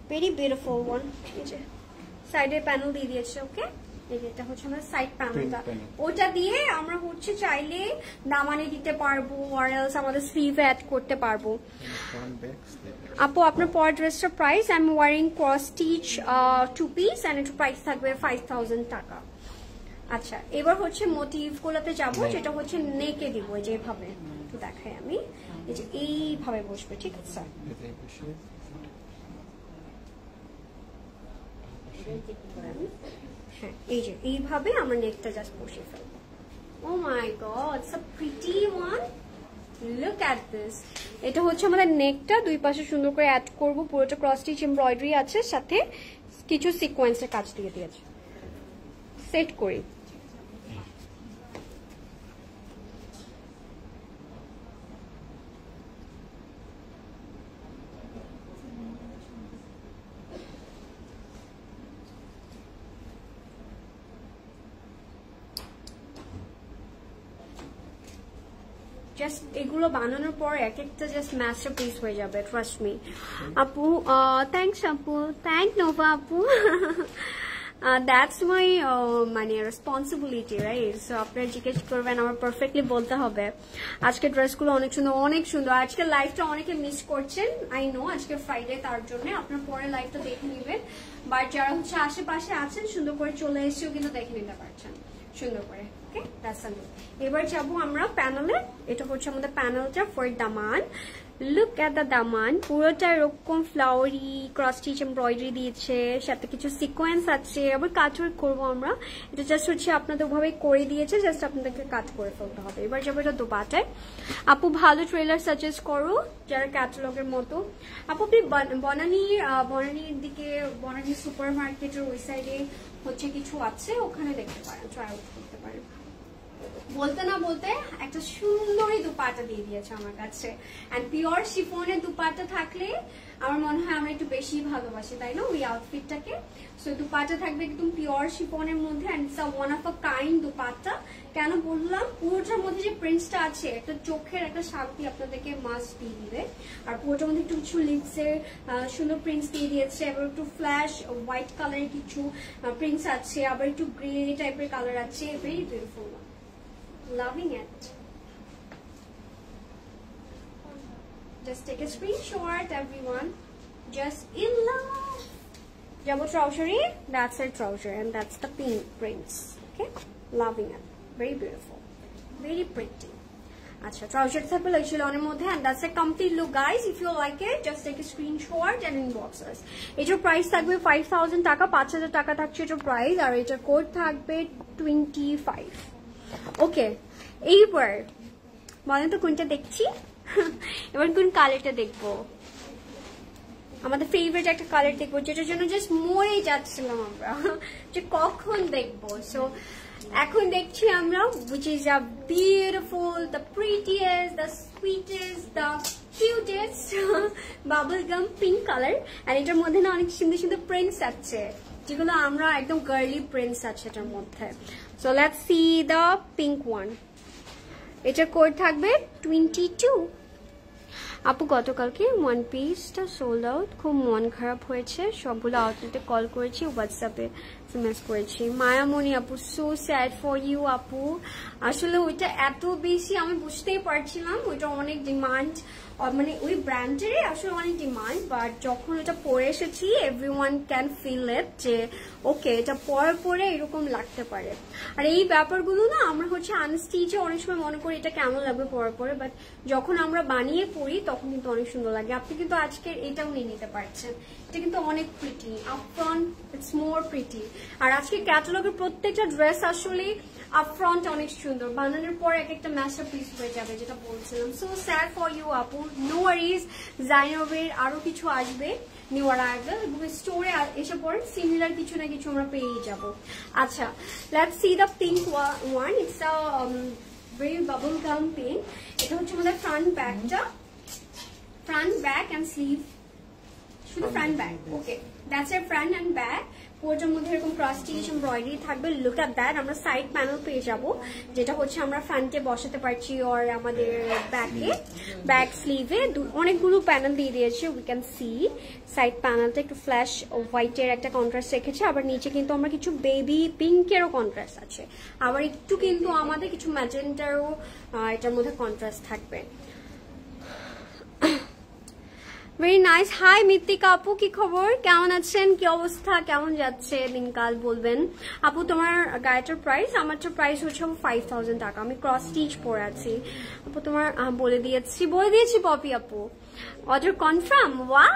ভেরি বিউটিফুল ওয়ান, এই যে সাইডের প্যানেল দিয়ে দিয়েছে। ওকে, এটা হচ্ছে আমাদের সাইড প্যানেলটা, ওটা দিয়ে আমরা হচ্ছে চাইলে দামানে দিতে পারবো, আর এলস আমাদের স্লিভে অ্যাড করতে পারবো। আপু আপনার পর ড্রেসটার price, I am wearing cross stitch 2 piece and এটার প্রাইস থাকবে 5000 টাকা। আচ্ছা, এবার হচ্ছে মোটিভ গুলোতে যাবো, যেটা হচ্ছে নেকে দিব যেভাবে, একটু দেখাই আমি, এই যে এইভাবে বসবে, ঠিক আছে। হ্যাঁ, এই যে এইভাবে আমরা নেকটা জাস্ট বসিয়ে ফেলবো। Oh my god, so pretty one, look at this. এটা হচ্ছে আমাদের নেকটা, দুই পাশে সুন্দর করে অ্যাড করব, পুরোটা ক্রস স্টিচ এমব্রয়ডারি আছে, সাথে কিছু সিকোয়েন্সের কাজ দিয়ে দিয়েছে। সেট করি, জাস্ট এগুলো বানানোর পর এক একটা জাস্ট মাস্টারপিস হয়ে যাবে, ট্রাস্ট মি। আপু থ্যাংকস আপু, থ্যাংক নোভা আপু। দ্যাটস মাই মানে রেসপন্সিবিলিটি, রাইট? সো আপনারা জিজ্ঞেস করবেন, আমার পারফেক্টলি বলতে হবে। আজকে ড্রেসগুলো অনেক সুন্দর, অনেক সুন্দর। আজকে লাইভটা অনেকে মিস করছেন, আই নো, আজকে ফ্রাইডে, তার জন্য আপনার পরে লাইভটা দেখে নেবেন। বাট যারা হচ্ছে আশেপাশে আছেন, সুন্দর করে চলে এসেও কিন্তু দেখে নিতে পারছেন সুন্দর করে। ওকে, দ্যাটস আ লুক। এবার যাবো আমরা প্যানেলে, এটা হচ্ছে আমাদের প্যানেলটা for Daman. Look at the দামান, পুরোটা এরকম ফ্লাওয়ারি ক্রস স্টিচ এমব্রয়ডারি দিয়েছে, সাথে কিছু সিকোয়েন্স আছে, আবার কাটওয়ার্ক করবো আমরা। এটা জাস্ট হচ্ছে আপনাদের ওভাবে করে দিয়েছে, জাস্ট আপনাদেরকে কাট করে ফেলতে হবে। এবার যাবো এটা দোপাটায়। আপু ভালো ট্রেলার সাজেস্ট করো যারা ক্যাটালগের মতো। আপু আপনি বনানীর দিকে, বনানী সুপার মার্কেটের ওই সাইডে হচ্ছে কিছু আছে, ওখানে দেখতে পারেন, ট্রাই আউট করতে পারেন। বলতে না বলতে একটা সুন্দরী দুপাট্টা দিয়ে দিয়েছে আমার কাছে। এন্ড পিওর শিফনের দুপাট্টা থাকলে আমার মনে হয় আমরা একটু বেশি ভালোবাসি, তাই না, ওই আউটফিটটাকে। সো দুপাট্টা থাকবে একদম পিওর শিফনের মধ্যে, and it's one of a kind dupatta. কেন বললাম, পুরোটার মধ্যে যে প্রিন্টসটা আছে একটা চোখের একটা শান্তি আপনাদেরকে মাস্ট দিয়ে দিবে। আর পুরোটার মধ্যে একটু কিছু লিপসের সুন্দর প্রিন্টস দিয়ে দিয়েছে, আবার একটু ফ্ল্যাশ হোয়াইট কালারের কিছু প্রিন্টস আছে, আবার একটু গ্রে টাইপের কালার আছে। Very beautiful, loving it. Just take a screenshot, everyone. Just in love. Jumbo trouser, that's a trouser, and that's the pink prints. Okay, loving it. Very beautiful, very pretty. Acha, trouser thabe loichilo oner moddhe, and that's a complete look, guys. If you like it, just take a screenshot and inbox us. Etor price thakbe 5000 টাকা, 5000 টাকা থাকছে এটার price, আর এটার code থাকবে 25. ওকে, এইবার বলেন তো কোনটা দেখছি? এবার কোন কালারটা দেখবো? আমাদের ফেভারিট একটা কালার দেখবো, যেটার জন্য জাস্ট মরে যাচ্ছিলাম আমরা যে কখন দেখবো। সো এখন দেখছি আমরা, which is a beautiful, the prettiest, the sweetest, the cutest bubble gum pink color, and এটার মধ্যে না অনেক সুন্দর সুন্দর প্রিন্টস আছে, যেগুলো আমরা একদম গার্লি প্রিন্টস আছে এটার মধ্যে। So let's see the pink one. এটার কোড থাকবে 22. আপু গতকালকে ওয়ান পিসটা সোল্ড আউট, খুব মন খারাপ হয়েছে। সবগুলো আউটলেটে কল করেছি, হোয়াটসঅ্যাপে এসএমএস করেছি। মায়ামণি আপু, সো স্যাড ফর ইউ আপু। আসলে ওইটা এত বেশি আমি বুঝতেই পারছিলাম, ওইটা অনেক ডিমান্ড, মানে ওই ব্র্যান্ডেরই আসলে অনেক ডিমান্ড, বাট যখন এটা পরে এসেছি এভরিওয়ান ক্যান ফিল ইট যে ওকে এটা পরে এরকম লাগতে পারে। আর এই ব্যাপারগুলো না আমরা হচ্ছে আনস্টিচে অনেক সময় মনে করি এটা কেমন লাগবে পরে, বাট যখন আমরা বানিয়ে পরি তখন কিন্তু অনেক সুন্দর লাগে। আপনি কিন্তু আজকে এটাও নিয়ে নিতে পারছেন, এটা কিন্তু অনেক pretty, upfront it's more pretty. আর আজকে ক্যাটালগের প্রত্যেকটা ড্রেস আসলে আপফ্রন্ট অনেক সুন্দর, বানানোর পর এক একটা ম্যাস্টারপিস হয়ে যাবে, যেটা বলছিলাম। সো স্যাড ফর ইউ আপু, নো ওয়ারিজ। জাইনবের আরো কিছু আসবে নিউ অ্যারাইভাল, এবং স্টোরে এসে পরে সিমিলার কিছু না কিছু আমরা পেয়েই যাব। আচ্ছা, let's see the pink one. It's a very bubble gum pink. এটা হচ্ছে আমাদের ফ্রন্ট ব্যাকটা, ফ্রন্ট ব্যাক অ্যান্ড স্লিভ, শুধু ফ্রন্ট ব্যাক। ওকে, দ্যাটস এর ফ্রন্ট অ্যান্ড ব্যাক। পুরোটার মধ্যে এরকম ক্রস স্টিচ এমব্রয়ডারি থাকবে। Look at that. আমরা সাইড প্যানেল পেয়ে যাব, যেটা হচ্ছে আমরা ফ্রন্টে বসাতে পারছি, আর আমাদের ব্যাকে ব্যাক স্লিভে অনেকগুলো প্যানেল দিয়ে দিয়েছে। উই ক্যান সি সাইড প্যানেলটা একটু ফ্ল্যাশ হোয়াইটের একটা কন্ট্রাস্ট রেখেছে, আবার নিচে কিন্তু আমরা কিছু বেবি পিঙ্কেরও কন্ট্রাস্ট আছে, আবার একটু কিন্তু আমাদের কিছু ম্যাজেন্টারও এটার মধ্যে কন্ট্রাস্ট থাকবে। Very nice. হাই মৃত্তিকা আপু, কি খবর, কেমন আছেন, কি অবস্থা, কেমন যাচ্ছে দিনকাল বলবেন? আপু তোমার গায়েটার প্রাইস, আমারটার প্রাইস হচ্ছে 5000 টাকা। আমি ক্রস স্টিচ পরে আছি আপু, তোমার বলে দিয়েছি পপি আপু। Order confirm, wow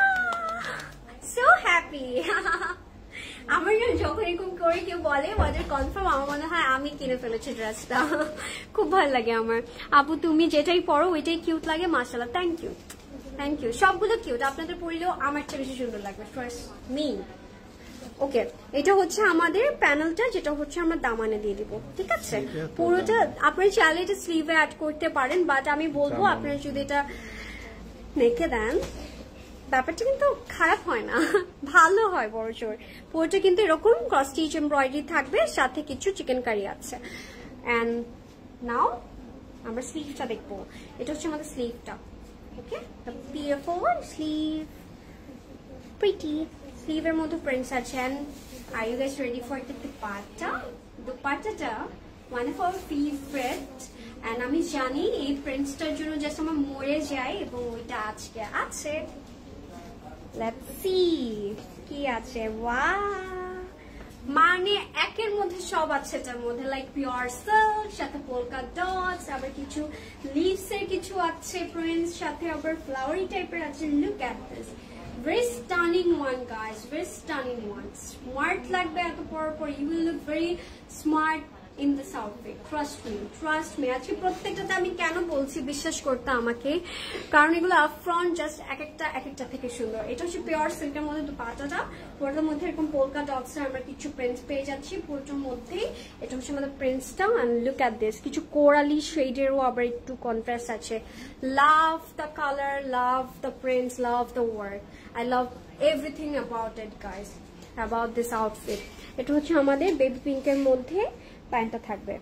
so happy. আমার যখন এরকম করে কেউ বলে অর্ডার কনফার্ম, আমার মনে হয় আমি কিনে ফেলেছি ড্রেসটা। খুব ভালো লাগে আমার। আপু তুমি যেটাই পরো ওইটাই কিউট লাগে, মাশাআল্লাহ। Thank you, thank you. সবগুলো কিউট, আপনাদের পরিলেও আমার চেয়ে বেশি সুন্দর লাগবে, ফার্স্ট মি। ওকে, এটা হচ্ছে আমাদের প্যানেলটা, যেটা হচ্ছে আমরা দামানে দিয়ে দিব, ঠিক আছে? পুরোটা আপনারা চাইলে এটা স্লিভে অ্যাড করতে পারেন, বাট আমি বলবো আপনারা যদি এটা নেকে দেন ব্যাপারটা কিন্তু খারাপ হয় না, ভালো হয় বড়জোর। পুরোটা কিন্তু এরকম ক্রস স্টিচ এমব্রয়ডারি থাকবে, সাথে কিছু চিকেন কারি আছে। এন্ড নাও আমরা স্লিভটা দেখবো। এটা হচ্ছে আমাদের স্লিভটা। Okay, the beautiful sleeve, pretty sleeve এর মধ্যে প্রিন্টস আছে। And are you guys ready for the dupatta? Dupatta one of our favorite, and আমি জানি এই প্রিন্টসটার জন্য জাস্ট আমরা মরে যাই, এবং ওইটা আজকে আছে। Let's see কি আছে। ওয়াও, মানে একের মধ্যে সব আছে এটার মধ্যে, লাইক পিওর সিল্ক, সাথে পোলকা ডটস, আবার কিছু লিভস এর কিছু আছে প্রিন্টস, সাথে আবার ফ্লাওয়ারি টাইপের আছে। Look at this, very stunning one guys, very stunning one. Smart লাগবে এত পর, you will look very smart, in this outfit. Trust me. আজকে প্রত্যেকটাতে আমি কেন বলছি বিশ্বাস করতে আমাকে, কারণ এগুলো আপফ্রন্ট জাস্ট এক একটা থেকে সুন্দর। এটা হচ্ছে পিওর সিল্কের মধ্যে দুপাট্টাটা, পুরোটার মধ্যে এরকম পোলকা ডটস আমরা কিছু প্রিন্টস পেয়ে যাচ্ছি পুরোটার মধ্যেই। এটা হচ্ছে আমাদের প্রিন্টসটা, এন্ড লুক এট দিস, কিছু কোরালি শেডেরও আবার একটু কন্ট্রাস্ট আছে। Love the colour, love the prints, love the work. I love everything about it guys, about this outfit. এটা হচ্ছে আমাদের বেবি পিঙ্কের মধ্যে প্যান্টটা থাকবে।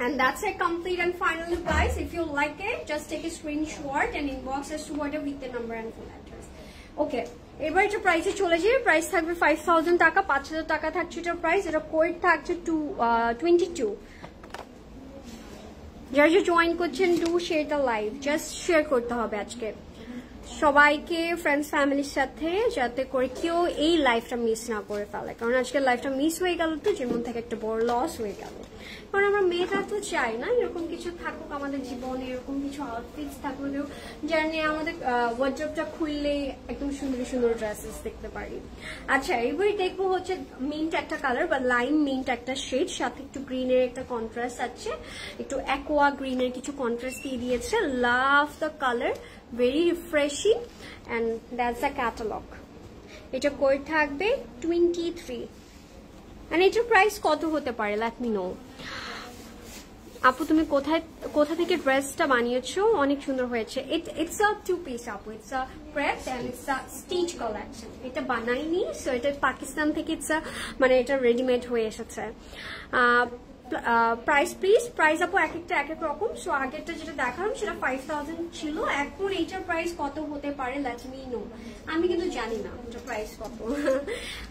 And that's a complete and final look guys. If you like it, just take a screenshot and inbox us to order with the number and full address. Okay, এবার এটা প্রাইসে চলে যাবে। প্রাইস থাকবে 5000 টাকা, 5000 টাকা থাকছে এটার প্রাইস। এটা কোড থাকছে 22। যারা যে জয়েন করছেন do share the live, just share করতে হবে আজকে সবাইকে, ফ্রেন্ডস ফ্যামিলির সাথে, যাতে করে কেউ এই লাইফটা মিস না করে ফেলে। কারণ আজকে লাইফটা মিস হয়ে গেল তো জীবন থেকে একটা বড় লস হয়ে গেল। কারণ আমরা মেয়েরা তো চাই না এরকম কিছু থাকুক আমাদের জীবনে, এরকম কিছু আউটফিটস থাকুক যার নিয়ে আমাদের ওয়ার্ড্রপটা খুললে একদম সুন্দর সুন্দর ড্রেসেস দেখতে পারি। আচ্ছা, এবারে দেখবো হচ্ছে মিন্ট একটা কালার বা লাইম মিন্ট একটা শেড, সাথে একটু গ্রিনের একটা কন্ট্রাস্ট আছে, একটু অ্যাকোয়া গ্রিনের কিছু কন্ট্রাস্ট দিয়ে দিয়েছে। Love the colour, very refreshing, and that's the catalog. এটা কোড থাকবে 23 and এটার প্রাইস কত হতে পারে let me know. আপু তুমি কোথা থেকে ড্রেসটা বানিয়েছো? অনেক সুন্দর হয়েছে। ইটস আ টু পিস আপু, it's a press and it's a stitch collection. এটা বানাইনি, সো এটা পাকিস্তান থেকে ইটস আ মানে এটা রেডিমেড হয়ে এসেছে। প্রাইস প্লিজ, প্রাইস আপু এক একটা এক এক রকম। সো আগেরটা যেটা দেখালাম সেটা 5000 ছিল, এখন এইটার প্রাইস কত হতে পারে লেট মি নো। আমি কিন্তু জানি না এটার প্রাইস কত।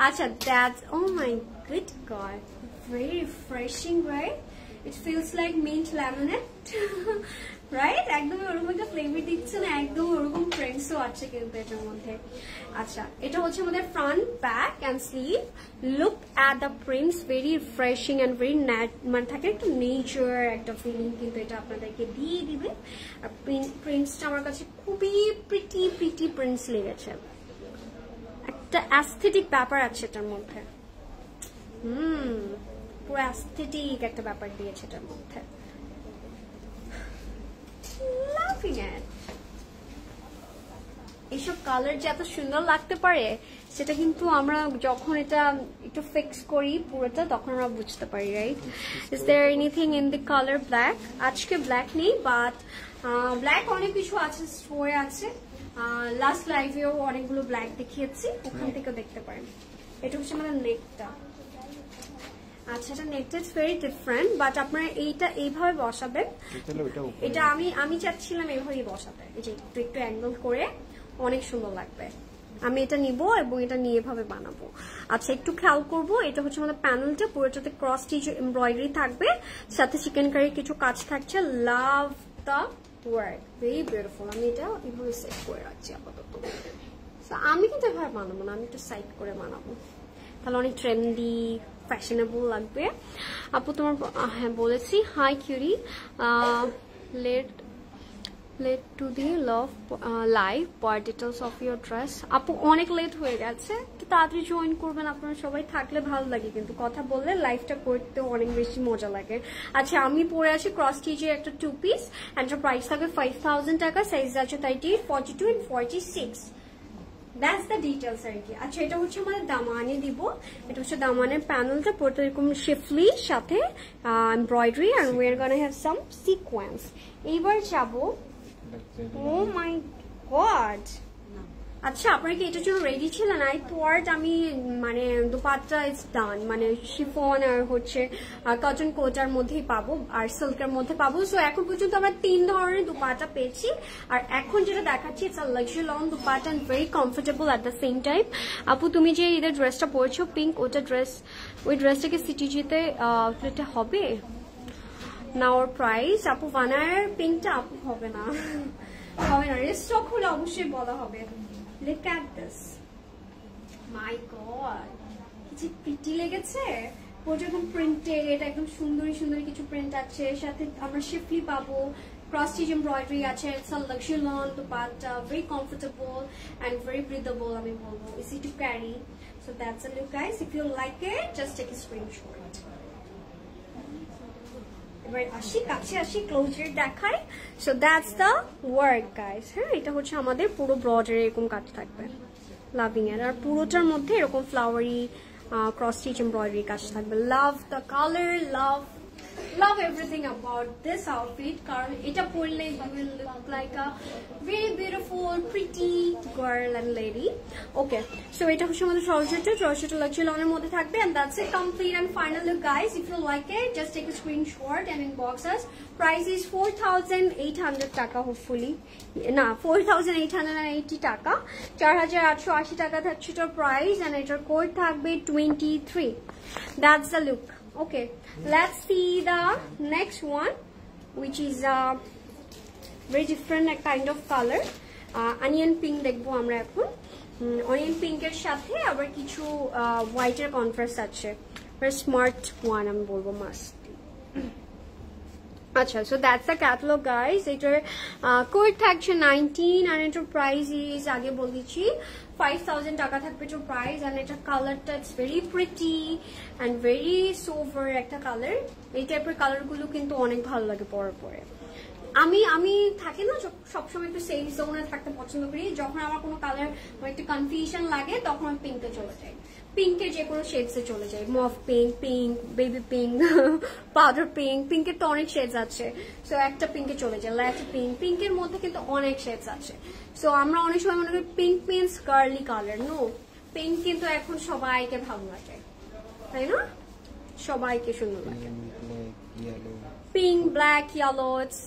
আচ্ছা, that's oh my good God, very refreshing right? It feels like mint lemonade, right? একদম ওরকম একটা ফ্লেভার দিচ্ছে না, একদম ওরকম প্রিন্টসও আছে কিন্তু এটার মধ্যে। আচ্ছা, এটা হচ্ছে আমাদের front, back and sleeve. Look at the prints, very refreshing and very মানে থাকে একটু নেচার একটা ফিলিং কিন্তু এটা আপনাদেরকে দিয়ে দিবে। আর প্রিন্টসটা আমার কাছে খুবই প্রিটি প্রিন্টস লেগেছে, একটা অ্যাস্থেটিক ব্যাপার আছে এটার মধ্যে। পুরো অ্যাস্থেটিক একটা ব্যাপার দিয়েছে এটার মধ্যে। লাভিং ইট। এইসব কালার যে এত সুন্দর লাগতে পারে সেটা কিন্তু আমরা যখন এটা একটু ফিক্স করি পুরোটা তখন আমরা বুঝতে পারি, right? Is there anything in the colour black? আজকে ব্ল্যাক নেই, বাট ব্ল্যাক অনেক কিছু আছে, স্টোরে আছে। লাস্ট লাইভেও অনেকগুলো ব্ল্যাক দেখিয়েছি, ওখান থেকেও দেখতে পারেন। এটা হচ্ছে আমাদের নেকটা। আচ্ছা, এটা নেকটা ইজ ভেরি ডিফারেন্ট, বাট আপনারা এইটা এইভাবে বসাবেন। এটা আমি চাচ্ছিলাম এইভাবেই বসাতে, এই যে একটু অ্যাঙ্গেল করে, অনেক সুন্দর লাগবে। আমি এটা নিব এবং এটা নিয়ে এভাবে বানাবো। আচ্ছা, একটু খেয়াল করবো, এটা হচ্ছে আমাদের প্যানেলটা, পুরোটাতে ক্রস স্টিচ এমব্রয়ডারি থাকবে, সাথে চিকেন কারির কিছু কাজ থাকছে। Love the work, very beautiful. আমি এটা এইভাবে সেট করে রাখছি আপাতত। আমি কিন্তু এভাবে বানাবো না, আমি একটু সাইড করে বানাবো, তাহলে অনেক ট্রেন্ডি ফ্যাশনেবল লাগবে। আপু তোমার, হ্যাঁ বলেছি। Hi query, late to the live point details of your dress. আপু অনেক লেট হয়ে গেছে, একটু তাড়াতাড়ি জয়েন করবেন। আপনারা সবাই থাকলে ভালো লাগে, কিন্তু কথা বললে লাইভটা করতে অনেক বেশি মজা লাগে। আচ্ছা, আমি পরে আছি ক্রস স্টিচের একটা টু পিস, একটা প্রাইস থাকবে 5000 টাকা, সাইজ আছে 38, 42 and 46। That's the details আর কি। আচ্ছা, এটা হচ্ছে আমাদের দামানে দিব। এটা হচ্ছে দামানের প্যানেলটা, পুরোটা এরকম শিফলি, সাথে embroidery, and we're gonna have some sequence। এইবার যাবো, oh my god। আচ্ছা, আপনারা কি এটার জন্য রেডি ছিলেন? আই থট আমি মানে দুপাট্টা ইজ ডান, মানে শিফন আর হচ্ছে কটন কোটার মধ্যেই পাবো আর সিল্কের মধ্যে পাবো। সো এখন পর্যন্ত আমরা 3 ধরনের দুপাট্টা পেয়েছি, আর এখন যেটা দেখাচ্ছি it's a luxury long dupatta and very comfortable at the same time. আপু তুমি যে ঈদের ড্রেসটা পরেছো পিঙ্ক, ওই ড্রেসটাকে সিটিজিতে আউটলেটে হবে না? ওর প্রাইস আপু বানার পিঙ্কটা আপু হবে না, হবে না। রেস্টক হলে অবশ্যই বলা হবে। Look at this, my god, কি প্রিটি লেগেছে। পুরোটা প্রিন্টেড, একদম সুন্দরী সুন্দরী কিছু প্রিন্ট আছে, সাথে আমরা শিফলি পাবো, ক্রস স্টিচ এমব্রয়ডারি আছে। It's a luxury long dupatta, very comfortable and very breathable, আমি বলবো easy to carry. So that's a look guys, if you like it just take a screenshot. এবার আসি কাছে আসি ক্লোজার দেখাই so that's the work guys হ্যাঁ এটা হচ্ছে আমাদের পুরো ব্রডারে এরকম কাজ থাকবে লাভিং এর আর পুরোটার মধ্যে এরকম ফ্লাওয়ারি cross stitch embroidery কাজ থাকবে love the color love everything about this outfit কারণ এটা পরলে you will look like a very beautiful pretty girl and lady okay so এটা হচ্ছে আমাদের ট্রাউজারটা লাক্সারি লনের মধ্যে থাকবে and that's it complete and final look guys if you like it just take a screenshot and inbox us price is 4,800 টাকা hopefully না 4,880 টাকা 4,880 টাকা থাকছে এটার প্রাইস and এটার কোড থাকবে 23 that's the look okay let's see the next one which is a very different kind of color onion pink দেখবো আমরা এখন onion pink এর সাথে আবার কিছু white এর contrast আছে very smart one আমি বলবো must আচ্ছা so that's the catalog guys এটার কোড থাকছে 19 and এটার প্রাইস is আগে বলেছি 5,000 টাকা থাকবে এটার প্রাইস and এটা কালারটা it's very pretty and very sober একটা কালার এই টাইপের কালারগুলো কিন্তু অনেক ভালো লাগে পরার পরে আমি থাকি না সবসময় একটু সেফ জোনে থাকতে পছন্দ করি যখন আমার কোনো কালার একটু কনফিউশন লাগে তখন আমি পিঙ্কে চলে যাই পিঙ্কের যে কোনো শেডসে চলে যায় মফ পিঙ্ক বেবি পিঙ্ক পাউডার পিঙ্কের তো অনেক শেডস আছে সো একটা পিঙ্কে চলে যায় ল্যাটি পিঙ্কের মধ্যে কিন্তু অনেক শেডস আছে সো আমরা অনেক সময় মনে করি pink means গার্লি colour no pink কিন্তু এখন সবাইকে ভালো লাগে তাই না সবাইকে সুন্দর লাগে pink black yellow it's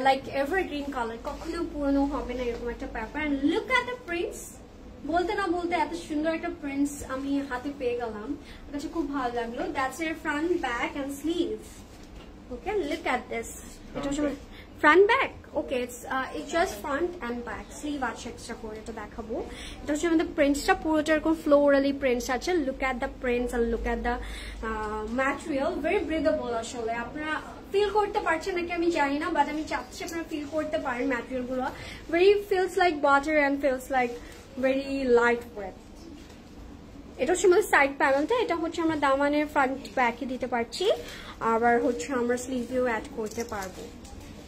like evergreen colour কখনো পুরনো হবে না এরকম একটা ব্যাপার and look at the prints বলতে না বলতে এত সুন্দর একটা প্রিন্টস আমি হাতে পেয়ে গেলাম আমার কাছে খুব ভালো লাগলো দ্যাটস এর front back and sleeve okay look at this এটা হচ্ছে front back okay it's just front and back sleeve আছে এক্সট্রা করে এটা দেখাবো এটা হচ্ছে আমাদের প্রিন্টসটা পুরোটা এরকম ফ্লোরালি প্রিন্টস আছে look at the prints and look at the material very breathable আসলে আপনারা ফিল করতে পারছেন নাকি আমি জানি না বাট আমি চাচ্ছি আপনারা ফিল করতে পারেন ম্যাটেরিয়াল গুলো very feels like butter and feels like very light weight এটা হচ্ছে আমাদের সাইড প্যানেলটা এটা হচ্ছে আমরা দামানের ফ্রন্ট ব্যাকে দিতে পারছি আবার হচ্ছে আমরা স্লিভেও অ্যাড করতে পারবো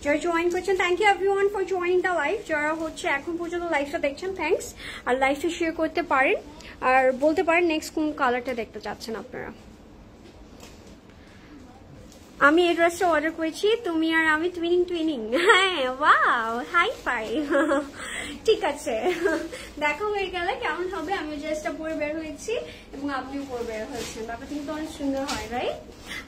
যারা জয়েন করছেন thank you everyone for joining the live যারা হচ্ছে এখন পর্যন্ত লাইভটা দেখছেন থ্যাংকস আর লাইভটা শেয়ার করতে পারেন আর বলতে পারেন নেক্সট কোন কালারটা দেখতে চাচ্ছেন আপনারা আমি এই ড্রেসটা অর্ডার করেছি তুমি আর আমি টুইনিং হ্যাঁ ওয়াও হাই ফাই ঠিক আছে দেখা হয়ে গেলে কেমন হবে আমি ড্রেসটা পরে বের হয়েছি এবং আপনিও পরে বের হয়েছেন ব্যাপারটা কিন্তু অনেক সুন্দর হয় রাইট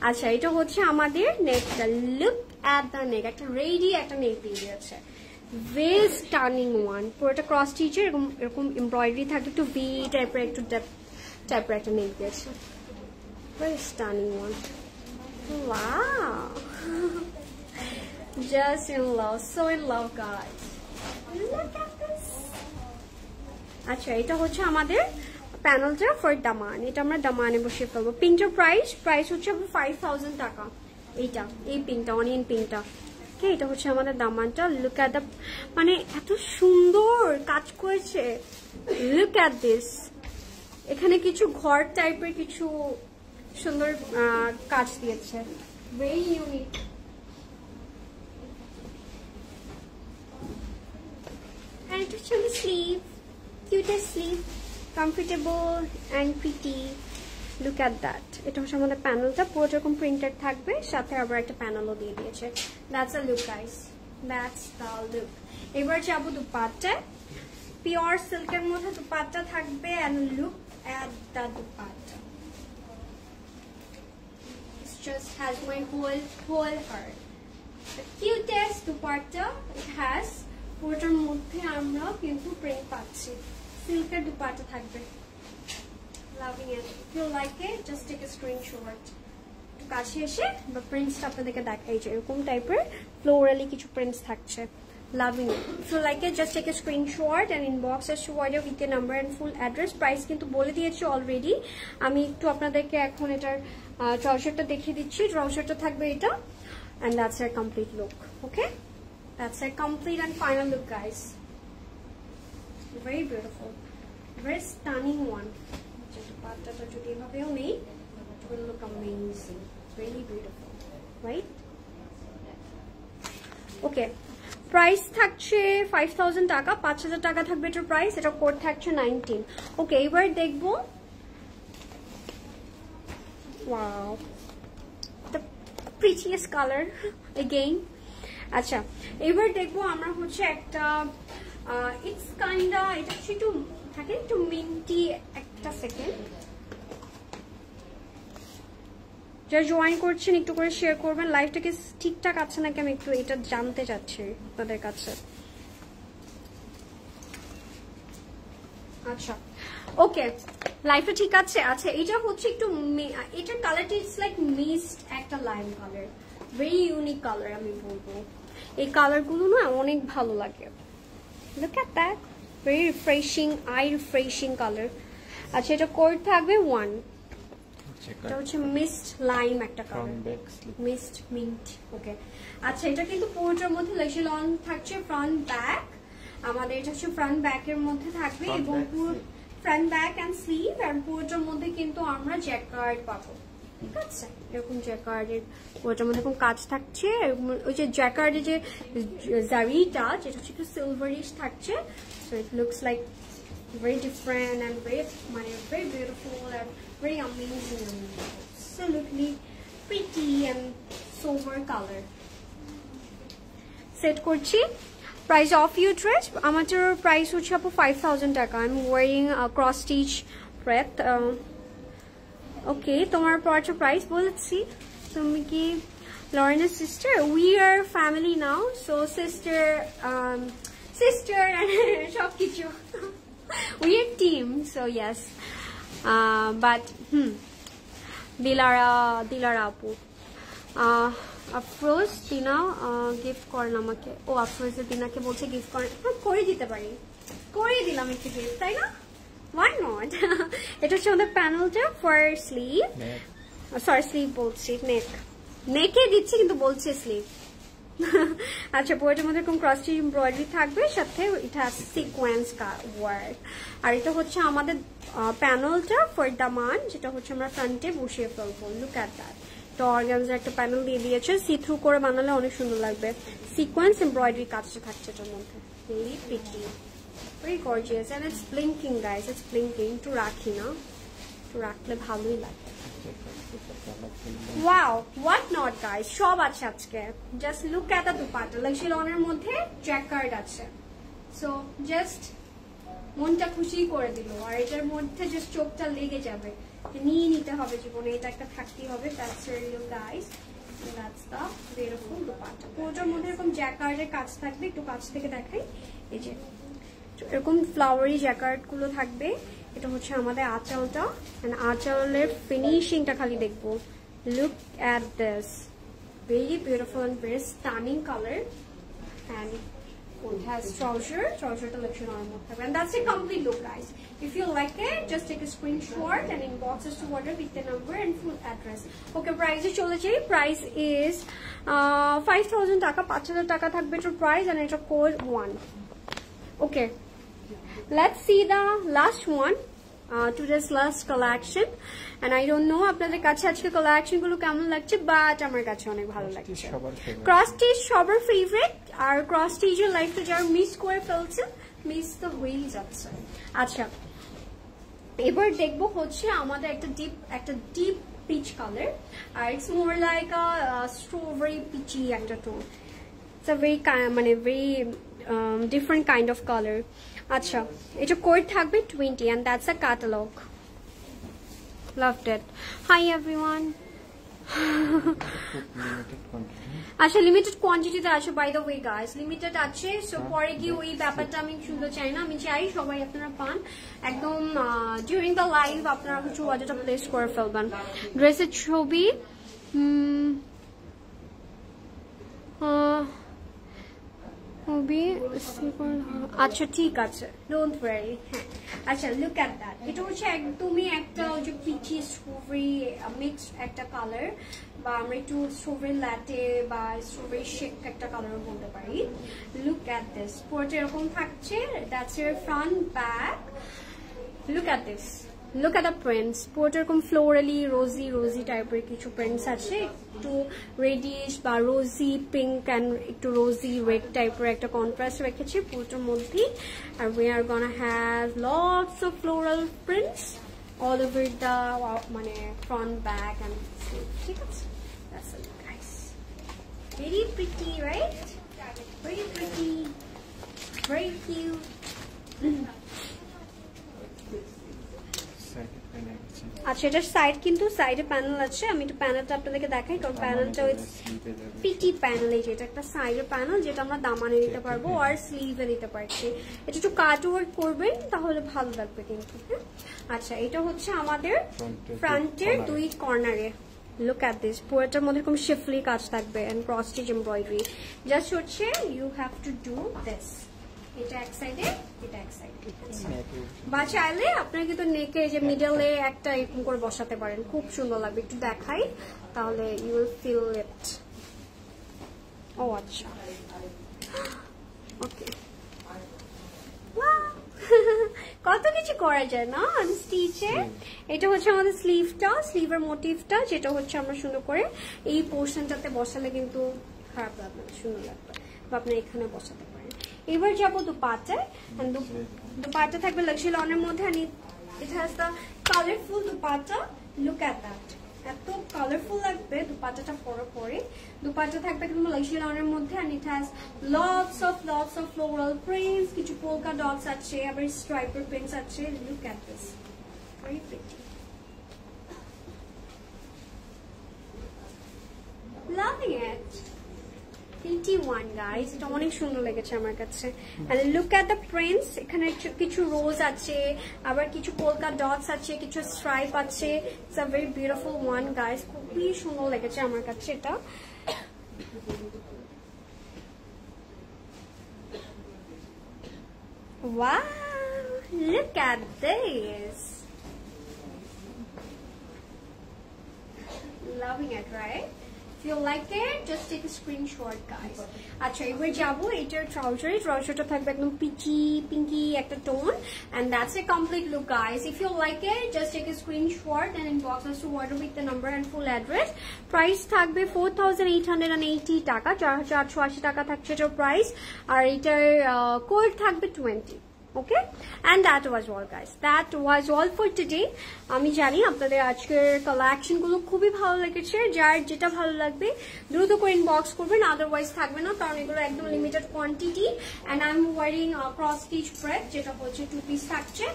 আচ্ছা এটা হচ্ছে আমাদের নেকটা লুক অ্যাট দ্য নেক একটা রেডি একটা নেক দিয়ে দিয়েছে ভেরি স্টানিং ওয়ান পুরোটা ক্রস স্টিচের এরকম এমব্রয়ডারি থাকে একটু ভি টাইপের একটু টাইপের একটা নেক দিয়েছে very stunning one wow just in love so in love guys look at this আচ্ছা এটা হচ্ছে আমাদের প্যানেলটা ফর দামান এটা আমরা দামানে বসিয়ে ফেলবো পিঙ্কটার প্রাইস হচ্ছে 5,000 টাকা এইটা এই পিঙ্কটা অনিয়ন পিঙ্কটা ওকে এটা হচ্ছে আমাদের দামানটা লুক অ্যাট দ্য মানে এত সুন্দর কাজ করেছে লুক অ্যাট দিস এখানে কিছু ঘর টাইপের কিছু সুন্দর কাজ দিয়েছে very unique and it is the sleeve cutest sleeve comfortable and pretty look at that এটা হচ্ছে আমাদের প্যানেলটা পুরোটা এরকম প্রিন্টেড থাকবে সাথে আবার একটা প্যানেলও দিয়ে দিয়েছে that's a look guys that's the look এবার যাবো দুপাট্টা পিওর সিল্কের মধ্যে দুপাট্টা থাকবে and look at the dupatta just has my whole heart the cutest dupatta it has পুরোটার মধ্যে আমরা কিন্তু প্রিন্ট পাচ্ছি সিল্কের দুপাট্টা থাকবে loving it if you like it just take a screenshot একটু কাছে এসে বা প্রিন্টসটা আপনাদেরকে দেখাই যে এরকম টাইপের ফ্লোরালি কিছু প্রিন্টস থাকছে loving it if you like it just take a screenshot and inbox us to order with your number and full address price কিন্তু বলে দিয়েছি অলরেডি আমি একটু আপনাদেরকে এখন এটার ট্রাউজারটা দেখিয়ে দিচ্ছি ট্রাউজারটা থাকবে এটা and that's our complete look okay that's our complete and final look guys very beautiful very stunning one যেটা পাটটা যদি এভাবেও নেই it will look amazing really beautiful right okay price থাকছে 5000 টাকা, 5000 টাকা থাকবে এটার প্রাইস। এটা কোড থাকছে 19। ওকে এবার দেখবো wow the prettiest colour again. আচ্ছা এবার দেখবো আমরা হচ্ছে একটা ইটস কাইন্ডা, এটা হচ্ছে একটু থাকে একটু মিন্টি। একটা সেকেন্ড, যারা জয়েন করছেন একটু করে শেয়ার করবেন, লাইভটাকে ঠিকঠাক আছে নাকি আমি একটু এটা জানতে চাচ্ছি আপনাদের কাছে। আচ্ছা ওকে লাইভটা ঠিক আছে। আচ্ছা এটা হচ্ছে একটু এটার কালারটা ইটস লাইক মিস্ট একটা lime colour, very unique colour আমি বলবো। এই কালারগুলো না অনেক ভালো লাগে। Look at that, very refreshing, I refreshing colour. আচ্ছা এটা কোড থাকবে 1। এটা হচ্ছে মিস্ট লাইম একটা কালার, মিস্ট মিন্ট। ওকে আচ্ছা এটা কিন্তু পুরোটার মধ্যে লেশি লন থাকছে, ফ্রন্ট ব্যাক। আমাদের এটা হচ্ছে ফ্রন্ট ব্যাক এর মধ্যে থাকবে এবং পুরো ফ্রন্ট ব্যাক এন্ড স্লিভ, আর পুরোটার মধ্যে কিন্তু আমরা জ্যাকার্ড পাবো। ঠিক আছে এরকম জ্যাকার্ডের পুরোটার মধ্যে এরকম কাজ থাকছে। ওই যে জ্যাকার্ডের যে জারিটা যেটা হচ্ছে একটু সিলভারিশ থাকছে, so it looks like very different and very beautiful and very amazing and absolutely pretty and sober color. Set করছি price of your dress আমাদের price হচ্ছে আপু 5000 টাকা। I'm wearing a cross stitch prep. Okay তোমার পড়ার price বলছি, তুমি কি লরেনের sister? We are family now, so sister and সব কিছু we are team, so yes. But Dilara apu Afroz Dina gift করেন আমাকে। ও আফরোজ দিনাকে বলছে গিফট করেন, করে দিতে পারি, করে দিলাম একটু গিফট, তাই না? Why not? এটা হচ্ছে আমাদের প্যানেলটা ফর স্লিভ, সরি স্লিভ বলছি, নেকে দিচ্ছি কিন্তু বলছে স্লিভ। আচ্ছা পুরোটার মধ্যে এরকম ক্রস স্টিচ এমব্রয়ডারি থাকবে, সাথে এটা সিকোয়েন্স ওয়ার্ক। আর এটা হচ্ছে আমাদের প্যানেলটা ফর দামান, যেটা হচ্ছে আমরা ফ্রন্টে বসিয়ে ফেলবো। লুক এট দ্যাট, তো অর্গানজার একটা প্যানেল দিয়ে দিয়েছে, সি থ্রু করে বানালে অনেক সুন্দর লাগবে। সিকোয়েন্স এমব্রয়ডারি কাজটা থাকছে এটার মধ্যে, very pretty, very gorgeous, and it's blinking guys, it's blinking. একটু রাখি না, একটু রাখলে ভালোই লাগে। Wow, what not guys, সব আছে আজকে। Just look at the dupatta, লাক্সি লনের মধ্যে জ্যাকার্ড আছে, সো জাস্ট মনটা খুশি করে দিল। আর এটার মধ্যে জাস্ট চোখটা লেগে যাবে, নিয়ে নিতে হবে জীবনে, এটা একটা থাকতেই হবে। That's real guys, and that's the beautiful dupatta। পুরোটার মধ্যে এরকম জ্যাকার্ডের কাজ থাকবে, একটু কাছ থেকে দেখাই। এই যে এরকম ফ্লাওয়ারি জ্যাকার্ড গুলো থাকবে। এটা হচ্ছে আমাদের আঁচলটা, এন্ড আঁচলের ফিনিশিংটা খালি দেখবো। Look at this, very beautiful and very stunning color, and it has trouser collection on it, and that's a complete look guys. If you like it, just take a screenshot and inbox us to order with the number and full address. Okay, price is chole jai, price is 5000 টাকা, 5000 টাকা থাকবে এটার price, and এটা code 1. Okay, let's see the last one, today's last collection, and I don't know আপনাদের কাছে আজকে collection গুলো কেমন লাগছে, বাট আমার কাছে অনেক ভালো লাগছে। ক্রস স্টিচ সবার ফেভারিট, আর ক্রস স্টিচের লাইফটা যারা মিস করে ফেলছে, মিস তো হয়েই যাচ্ছে। আচ্ছা এবার দেখবো হচ্ছে আমাদের একটা ডিপ পিচ কালার, আর it's more like a strawberry peachy একটা tone. It's a very very different kind of color. আচ্ছা এটা কোড থাকবে 20, and that's a catalog. Loved it. Hi everyone. আচ্ছা লিমিটেড কোয়ান্টিটিতে আছে, by the way guys, limited আছে। So পরে কি ওই ব্যাপারটা আমি শুনতে চাই না, আমি চাই সবাই আপনারা পান একদম ডিউরিং দ্য লাইভ, আপনারা কিছু অর্ডারটা প্লেস করে ফেলবেন। ড্রেসের ছবি আচ্ছা ঠিক আছে, ডোন্ট ওয়ারি। হ্যাঁ আচ্ছা লুক এট দ্যাট, এটা হচ্ছে একদমই একটা ওই যে পিচি স্ট্রবেরি মিক্সড একটা কালার, বা আমরা একটু স্ট্রবেরি ল্যাটে বা স্ট্রবেরি শেক একটা কালার বলতে পারি। লুক এট দিস, পুরোটা এরকম থাকছে, that's year front back. Look at this, Look at the prints. পুরোটা এরকম ফ্লোরালি রোজি টাইপের কিছু প্রিন্টস আছে, একটু রেডিশ বা রোজি পিঙ্ক অ্যান্ড একটু রোজি রেড টাইপের একটা কন্ট্রাস্ট রেখেছি পুরোটার মধ্যেই। আর we are gonna have lots of floral prints all over the মানে front, back and sleeve. ঠিক আছে, that's it guys. Very pretty, right? Very pretty, very cute. আচ্ছা, এটার সাইড কিন্তু সাইডে প্যানেল আছে, আমি একটু প্যানেলটা আপনাদেরকে দেখাই, কারণ প্যানেলটা ওই পিটি প্যানেল, এই যে এটা একটা সাইডের প্যানেল যেটা আমরা দামানে নিতে পারবো আর স্লিভে নিতে পারছি। এটা একটু কাট ওয়ার্ক করবেন তাহলে ভালো লাগবে কিন্তু। হ্যাঁ, আচ্ছা, এটা হচ্ছে আমাদের ফ্রন্টের দুই কর্নারে। লুক অ্যাট দিস, পুরোটার মধ্যে এরকম শিফলি কাজ থাকবে and cross stitch embroidery. Just হচ্ছে you have to do this, এটা এক সাইডে এটা এক সাইডে। বা চাইলে আপনারা কিন্তু নেকে যে মিডলে একটা এরকম করে বসাতে পারেন, খুব সুন্দর লাগবে। একটু দেখাই তাহলে ইউ উইল ফিল ইট। ও আচ্ছা, ওকে, কত কিছু করা যায় না স্টিচে। এটা হচ্ছে আমাদের স্লিভটা, স্লিভের মোটিভটা, যেটা হচ্ছে আমরা সুন্দর করে এই পোর্শনটাতে বসালে কিন্তু খারাপ লাগবে না, সুন্দর লাগবে। বা আপনি এখানে বসাতে পারেন। এবার যাবো দুপাট্টায়। দুপাট্টা থাকবে লাক্সারি লনের মধ্যে, and it has the colorful dupatta. Look at that, এত কালারফুল লাগবে দুপাট্টাটা পরে পরে। দুপাট্টা থাকবে কিন্তু লাক্সারি লনের মধ্যে, and it has lots of floral prints, কিছু পোলকা ডটস আছে, আবার স্ট্রাইপার প্রিন্টস আছে। Look at this, very pretty, loving it. 81 guys, এটা অনেক সুন্দর লেগেছে আমার কাছে। and look at the prints, এখানে কিছু রোজ আছে, আবার কিছু পোলকা ডটস আছে, কিছু স্ট্রাইপ আছে। it's a very beautiful one guys, খুবই সুন্দর লেগেছে আমার কাছে এটা। wow, look at this, loving it, right? If you like it, just take a screenshot guys. আচ্ছা, এবার যাবো এটার ট্রাউজারটা থাকবে একদম পিঙ্কি একটা tone, and that's a complete look guys. If you like it, just take a screenshot and inbox us to order with the number and full address. Price থাকবে 4880 টাকা, 4880 টাকা থাকছে এটার প্রাইস, আর এটার কোড থাকবে 20। Okay, and that was all guys, that was all for today. আমি জানি আপনাদের আজকের কালেকশন গুলো খুবই ভালো লেগেছে, যার যেটা ভালো লাগবে দ্রুত করে ইনবক্স করবেন, আদারওয়াইজ থাকবে না, কারণ এগুলো একদম limited quantity. and I'm wearing cross stitch bread, যেটা হচ্ছে 2 পিস থাকছে,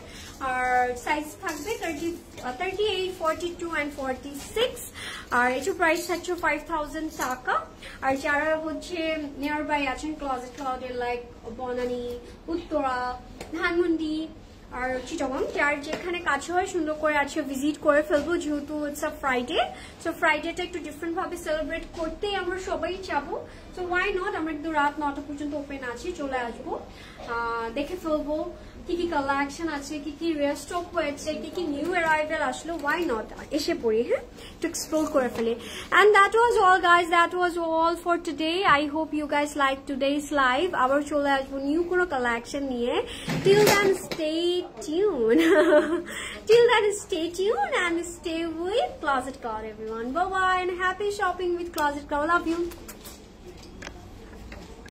আর সাইজ থাকবে 38, 42 and 46, আর এটার প্রাইস থাকছে 5000 টাকা। আর যারা হচ্ছে নিয়ার বাই আছেন ক্লজেট ক্লাউডের, লাইক বনানী, উত্তরা, ধানমন্ডি আর চিটাগং, যার যেখানে কাছে হয় সুন্দর করে আছে ভিজিট করে ফেলবো, যেহেতু ইটস আ ফ্রাইডে। সো ফ্রাইডেটা একটু ডিফারেন্ট ভাবে সেলিব্রেট করতেই আমরা সবাই যাবো। সো ওয়াই নট, আমরা একটু রাত 9টা পর্যন্ত ওপেন আছি, চলে আসবো, দেখে ফেলবো কি কি কালেকশন আছে, কি কি রেস্টক হয়েছে, কি কি নিউ অ্যারাইভেল আসলো, ওয়াই নট এসে পড়ি, হ্যাঁ, একটু এক্সপ্লোর করে ফেলি। and that was all guys, that was all for today. I hope you guys like today's live. আবার চলে আসবো নিউ কোনো কালেকশন নিয়ে। till then stay tuned. till then stay tuned and stay with Closet Cloud everyone. Bye bye and happy shopping with Closet Cloud. Love you.